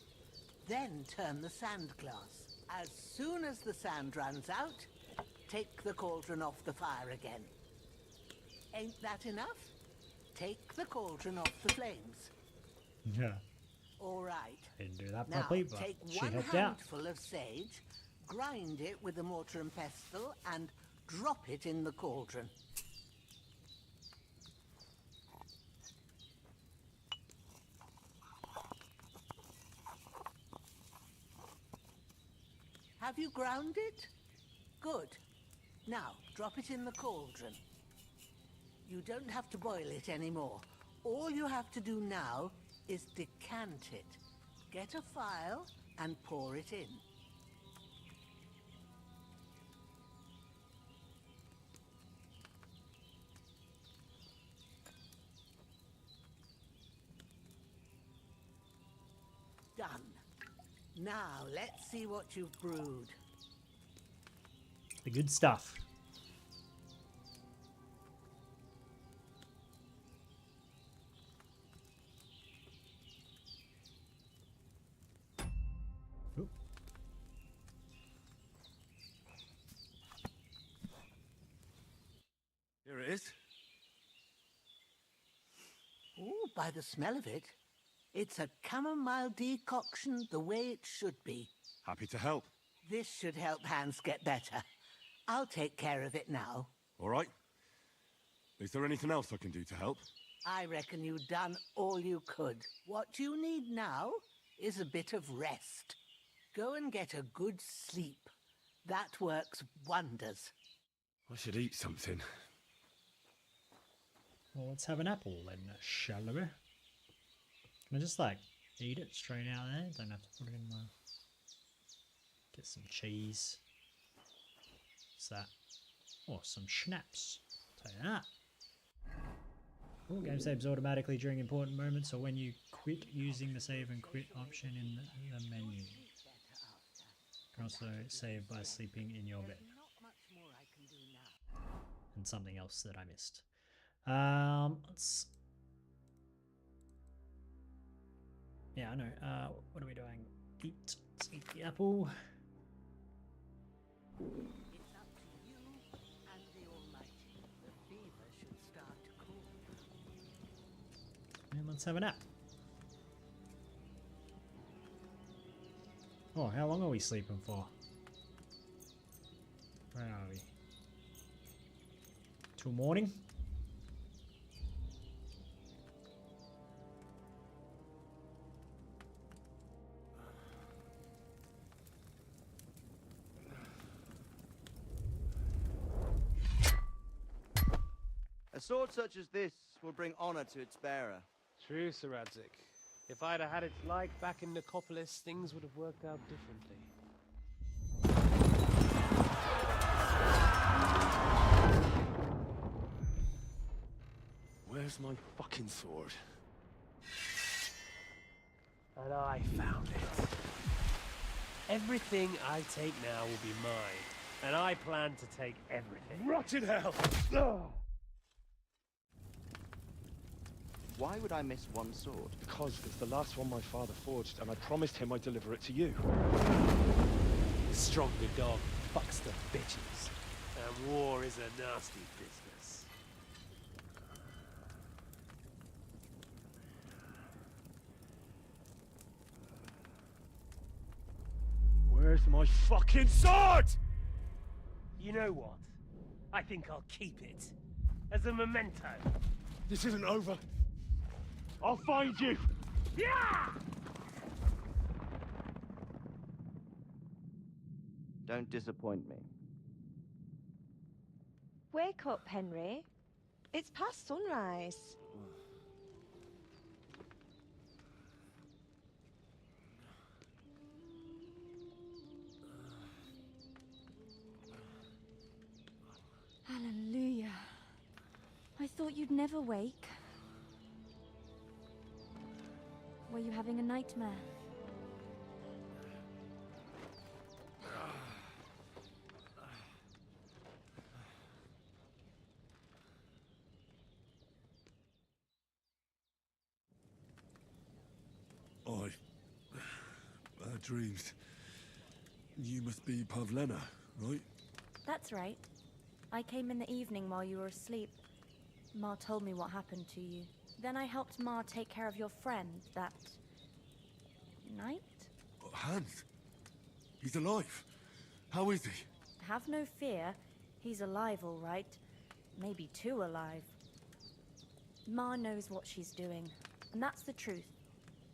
[SPEAKER 18] Then turn the sand glass. As soon as the sand runs out, take the cauldron off the fire again. Ain't that enough? Take the cauldron off the flames.
[SPEAKER 3] Yeah.
[SPEAKER 18] All right.
[SPEAKER 3] Didn't do that
[SPEAKER 18] Now,
[SPEAKER 3] properly, but
[SPEAKER 18] take
[SPEAKER 3] she
[SPEAKER 18] 1
[SPEAKER 3] helped out.
[SPEAKER 18] handful of sage, grind it with a mortar and pestle, and drop it in the cauldron. Have you ground it? Good. Now, drop it in the cauldron. You don't have to boil it anymore. All you have to do now is decant it. Get a phial and pour it in. Done. Now, let's see what you've brewed.
[SPEAKER 3] The good stuff. Oop.
[SPEAKER 4] Here it is.
[SPEAKER 18] Ooh, by the smell of it, it's a chamomile decoction the way it should be.
[SPEAKER 4] Happy to help.
[SPEAKER 18] This should help Hans get better. I'll take care of it now.
[SPEAKER 4] All right. Is there anything else I can do to help?
[SPEAKER 18] I reckon you've done all you could. What you need now is a bit of rest. Go and get a good sleep. That works wonders.
[SPEAKER 4] I should eat something.
[SPEAKER 3] Well, let's have an apple then, shall we? Can I just like eat it straight out there? Don't have to put it in my... Get some cheese. What's that? Oh, some schnapps. Take that. Oh, game saves automatically during important moments or when you quit using the save and quit option in the menu. You can also save by sleeping in your bed. And something else that I missed. Let's... Yeah, I know. What are we doing? Eat. Let's eat the apple.
[SPEAKER 18] It's up to you and the Almighty. The fever should start to cool.
[SPEAKER 3] And let's have a nap. Oh, how long are we sleeping for? Where are we? Till morning?
[SPEAKER 7] A sword such as this will bring honor to its bearer.
[SPEAKER 2] True, Sir Radzik. If I'd have had its like back in Nicopolis, things would have worked out differently.
[SPEAKER 4] Where's my fucking sword?
[SPEAKER 2] And I found it. Everything I take now will be mine, and I plan to take everything.
[SPEAKER 4] Rot in hell!
[SPEAKER 7] Why would I miss one sword?
[SPEAKER 6] Because it's the last one my father forged, and I promised him I'd deliver it to you.
[SPEAKER 2] Stronger dog fucks the bitches, and war is a nasty business.
[SPEAKER 6] Where's my fucking sword?
[SPEAKER 2] You know what? I think I'll keep it as a memento.
[SPEAKER 6] This isn't over. I'll find you!
[SPEAKER 2] Yeah!
[SPEAKER 7] Don't disappoint me.
[SPEAKER 22] Wake up, Henry. It's past sunrise.
[SPEAKER 14] Hallelujah. I thought you'd never wake. Were you having a nightmare?
[SPEAKER 4] dreams. You must be Pavlena, right?
[SPEAKER 14] That's right. I came in the evening while you were asleep. Ma told me what happened to you. Then I helped Ma take care of your friend that night?
[SPEAKER 4] Hans? He's alive. How is he?
[SPEAKER 14] Have no fear. He's alive, all right. Maybe too alive. Ma knows what she's doing, and that's the truth.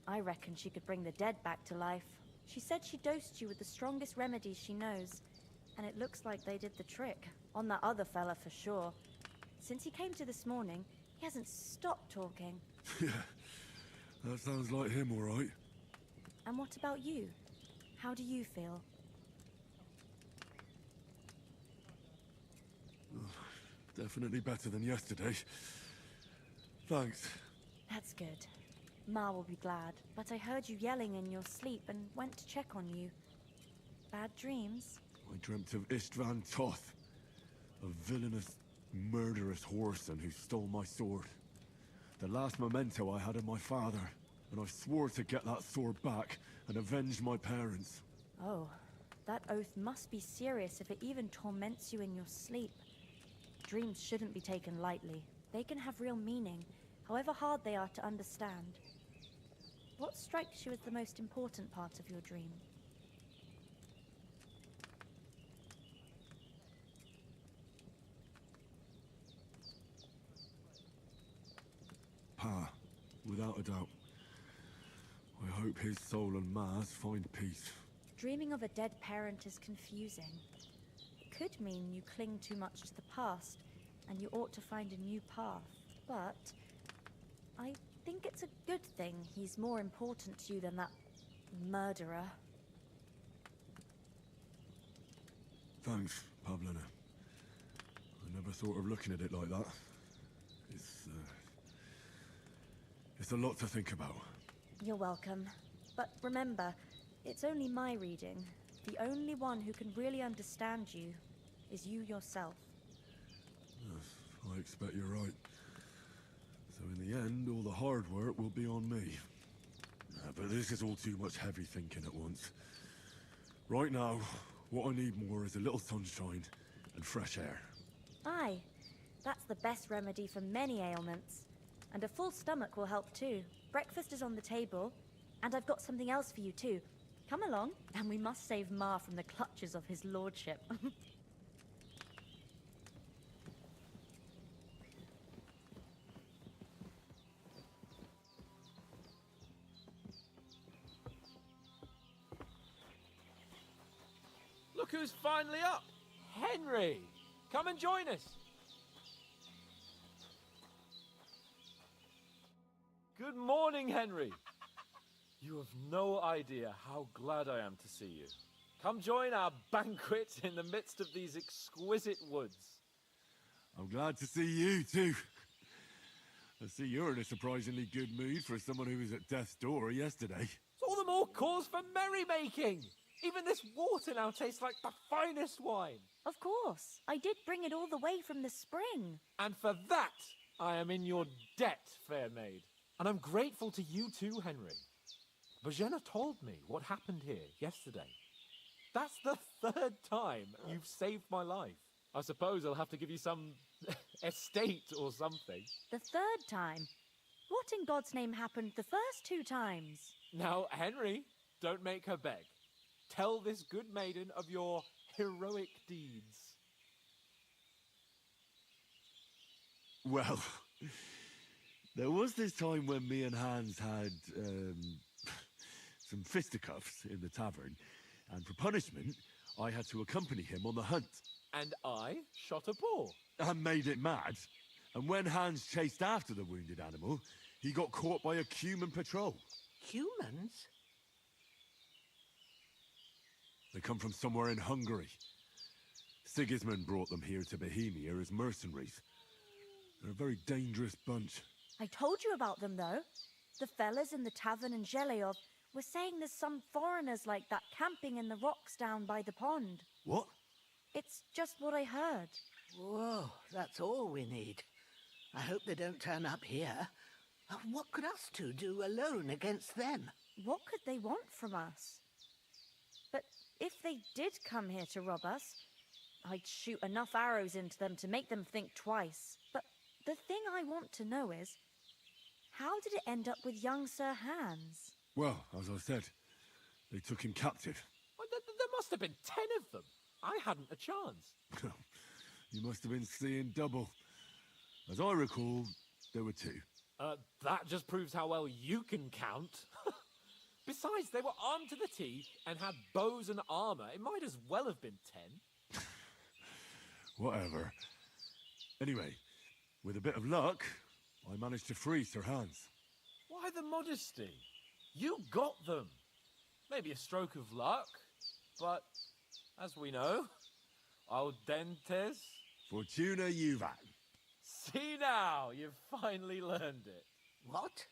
[SPEAKER 14] I reckon she could bring the dead back to life. She said she dosed you with the strongest remedies she knows, and it looks like they did the trick. On that other fella for sure. Since he came to this morning, he hasn't stopped talking.
[SPEAKER 4] Yeah, that sounds like him, all right.
[SPEAKER 14] And what about you? How do you feel?
[SPEAKER 4] Definitely better than yesterday. Thanks.
[SPEAKER 14] That's good. Ma will be glad, but I heard you yelling in your sleep and went to check on you. Bad dreams?
[SPEAKER 4] I dreamt of Istvan Toth, a villainous, murderous whoreson who stole my sword. The last memento I had of my father, and I swore to get that sword back and avenge my parents.
[SPEAKER 14] Oh, that oath must be serious if it even torments you in your sleep. Dreams shouldn't be taken lightly. They can have real meaning, however hard they are to understand. What strikes you as the most important part of your dream?
[SPEAKER 4] Pa, without a doubt. I hope his soul and Ma's find peace.
[SPEAKER 14] Dreaming of a dead parent is confusing. It could mean you cling too much to the past, and you ought to find a new path. But I think it's a good thing he's more important to you than that murderer.
[SPEAKER 4] Thanks, Pavlena. I never thought of looking at it like that. It's a lot to think about.
[SPEAKER 14] You're welcome. But remember, it's only my reading. The only one who can really understand you is you yourself.
[SPEAKER 4] Yes, I expect you're right. So in the end, all the hard work will be on me. But this is all too much heavy thinking at once. Right now, what I need more is a little sunshine and fresh air.
[SPEAKER 14] Aye, that's the best remedy for many ailments. And a full stomach will help too. Breakfast is on the table, and I've got something else for you too. Come along, and we must save Ma from the clutches of his lordship.
[SPEAKER 2] Look who's finally up! Henry! Come and join us! Good morning, Henry! You have no idea how glad I am to see you. Come join our banquet in the midst of these exquisite woods.
[SPEAKER 4] I'm glad to see you, too. I see you're in a surprisingly good mood for someone who was at death's door yesterday.
[SPEAKER 2] It's all the more cause for merrymaking! Even this water now tastes like the finest wine.
[SPEAKER 14] Of course. I did bring it all the way from the spring.
[SPEAKER 2] And for that, I am in your debt, fair maid. And I'm grateful to you too, Henry. Bojena told me what happened here yesterday. That's the third time you've saved my life. I suppose I'll have to give you some estate or something.
[SPEAKER 14] The third time? What in God's name happened the first 2 times?
[SPEAKER 2] Now, Henry, don't make her beg. Tell this good maiden of your heroic deeds.
[SPEAKER 4] Well, there was this time when me and Hans had, some fisticuffs in the tavern, and for punishment, I had to accompany him on the hunt.
[SPEAKER 2] And I shot a boar.
[SPEAKER 4] And made it mad. And when Hans chased after the wounded animal, he got caught by a Cuman patrol.
[SPEAKER 18] Humans?
[SPEAKER 4] They come from somewhere in Hungary. Sigismund brought them here to Bohemia as mercenaries. They're a very dangerous bunch.
[SPEAKER 14] I told you about them, though. The fellas in the tavern in Zheleyov were saying there's some foreigners like that camping in the rocks down by the pond.
[SPEAKER 4] What?
[SPEAKER 14] It's just what I heard.
[SPEAKER 18] Whoa, that's all we need. I hope they don't turn up here. What could us two do alone against them?
[SPEAKER 14] What could they want from us? if they did come here to rob us, I'd shoot enough arrows into them to make them think twice. But the thing I want to know is, how did it end up with young Sir Hans?
[SPEAKER 4] Well, as I said, they took him captive.
[SPEAKER 5] Well, there must have been 10 of them. I hadn't a chance.
[SPEAKER 4] You must have been seeing double. As I recall, there were 2.
[SPEAKER 5] That just proves how well you can count. Besides, they were armed to the teeth and had bows and armor. It might as well have been 10.
[SPEAKER 4] Whatever. Anyway, with a bit of luck, I managed to free Sir Hans.
[SPEAKER 5] Why the modesty? You got them. Maybe a stroke of luck, but as we know, al dentes.
[SPEAKER 4] Fortuna juvat.
[SPEAKER 5] See now, you've finally learned it.
[SPEAKER 18] What?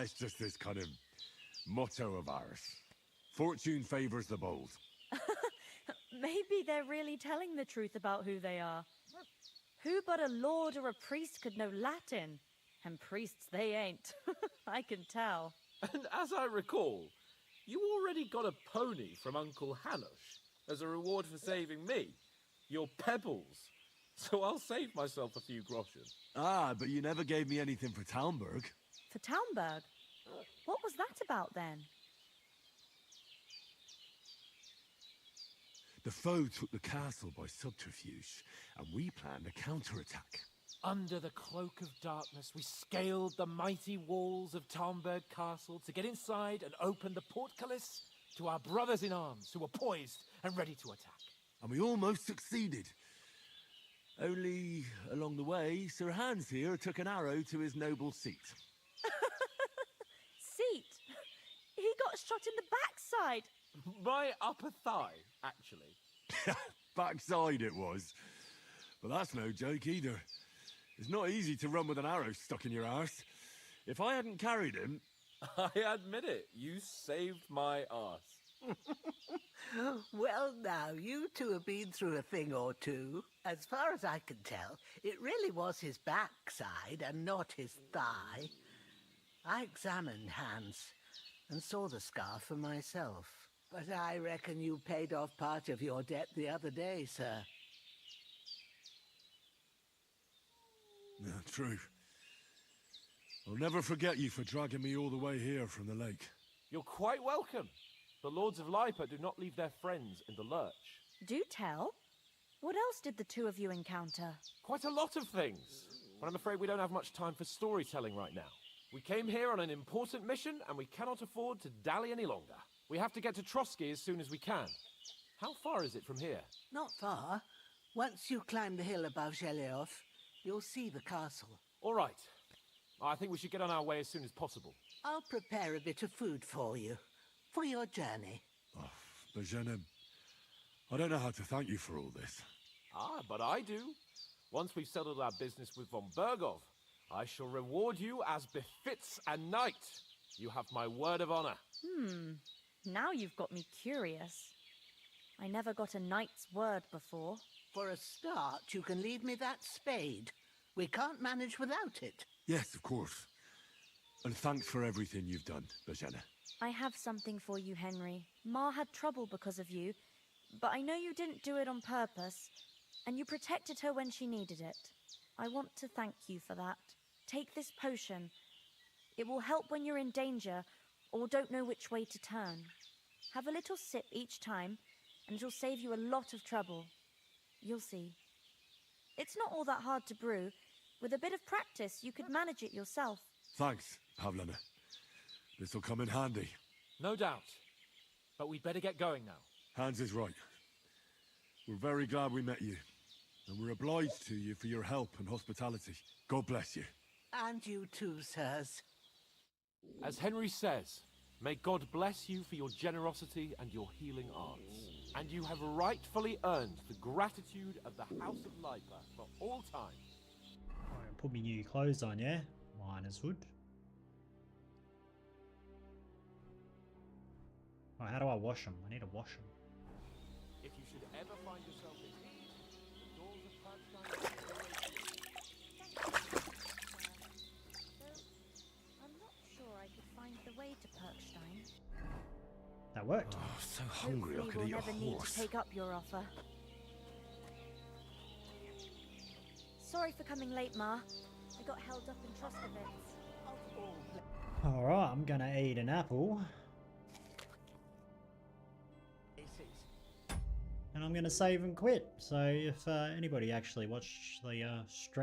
[SPEAKER 4] It's just this kind of motto of ours. Fortune favors the bold.
[SPEAKER 14] Maybe they're really telling the truth about who they are. Who but a lord or a priest could know Latin? And priests they ain't. I can tell.
[SPEAKER 5] And as I recall, you already got a pony from Uncle Hanush as a reward for saving me. Your pebbles. So I'll save myself a few groschen.
[SPEAKER 4] But you never gave me anything for Talmberg.
[SPEAKER 14] For Talmberg? What was that about then?
[SPEAKER 4] The foe took the castle by subterfuge, and we planned a counterattack.
[SPEAKER 5] Under the cloak of darkness, we scaled the mighty walls of Talmberg Castle to get inside and open the portcullis to our brothers in arms who were poised and ready to attack.
[SPEAKER 4] And we almost succeeded. Only, along the way, Sir Hans here took an arrow to his noble seat.
[SPEAKER 14] Seat? He got shot in the backside.
[SPEAKER 5] My upper thigh, actually.
[SPEAKER 4] Backside it was. But that's no joke either. It's not easy to run with an arrow stuck in your arse. If I hadn't carried him...
[SPEAKER 5] I admit it, you saved my arse.
[SPEAKER 18] Well, now, you two have been through a thing or two. As far as I can tell, it really was his backside and not his thigh. I examined Hans and saw the scar for myself. But I reckon you paid off part of your debt the other day, sir.
[SPEAKER 4] Yeah, true. I'll never forget you for dragging me all the way here from the lake.
[SPEAKER 5] You're quite welcome. The Lords of Lipa do not leave their friends in the lurch.
[SPEAKER 14] Do tell. What else did the two of you encounter?
[SPEAKER 5] Quite a lot of things. But I'm afraid we don't have much time for storytelling right now. We came here on an important mission, and we cannot afford to dally any longer. We have to get to Trotsky as soon as we can. How far is it from here?
[SPEAKER 18] Not far. Once you climb the hill above Zheleov, you'll see the castle.
[SPEAKER 5] All right. I think we should get on our way as soon as possible.
[SPEAKER 18] I'll prepare a bit of food for you, for your journey.
[SPEAKER 4] Oh, Bozhena, I don't know how to thank you for all this.
[SPEAKER 5] But I do. Once we've settled our business with von Bergov, I shall reward you as befits a knight. You have my word of honor.
[SPEAKER 14] Now you've got me curious. I never got a knight's word before.
[SPEAKER 18] For a start, you can leave me that spade. We can't manage without it.
[SPEAKER 4] Yes, of course. And thanks for everything you've done, Bozhena.
[SPEAKER 14] I have something for you, Henry. Ma had trouble because of you, but I know you didn't do it on purpose, and you protected her when she needed it. I want to thank you for that. Take this potion. It will help when you're in danger or don't know which way to turn. Have a little sip each time, and it'll save you a lot of trouble. You'll see. It's not all that hard to brew. With a bit of practice, you could manage it yourself.
[SPEAKER 4] Thanks, Pavlena. This'll come in handy.
[SPEAKER 5] No doubt. But we'd better get going now.
[SPEAKER 4] Hans is right. We're very glad we met you. And we're obliged to you for your help and hospitality. God bless you.
[SPEAKER 18] And you too, sirs.
[SPEAKER 5] As Henry says, may God bless you for your generosity and your healing arts. And you have rightfully earned the gratitude of the House of Lipa for all time.
[SPEAKER 3] Alright, put me new clothes on, yeah? Miner's hood. Oh, how do I wash them? I need to wash them.
[SPEAKER 5] If you should ever find yourself in need, the doors of Parkstein will always be open.
[SPEAKER 14] I'm not sure I could find the way to Perkstein.
[SPEAKER 3] That worked.
[SPEAKER 4] Oh, so hungry I
[SPEAKER 14] Hopefully
[SPEAKER 4] could
[SPEAKER 14] we'll
[SPEAKER 4] eat a
[SPEAKER 14] never need to
[SPEAKER 4] horse.
[SPEAKER 14] take up your offer. Sorry for coming late, Ma. I got held up in Troskovitz.
[SPEAKER 3] Alright, I'm gonna eat an apple. And I'm gonna save and quit. So if anybody actually watched the stream,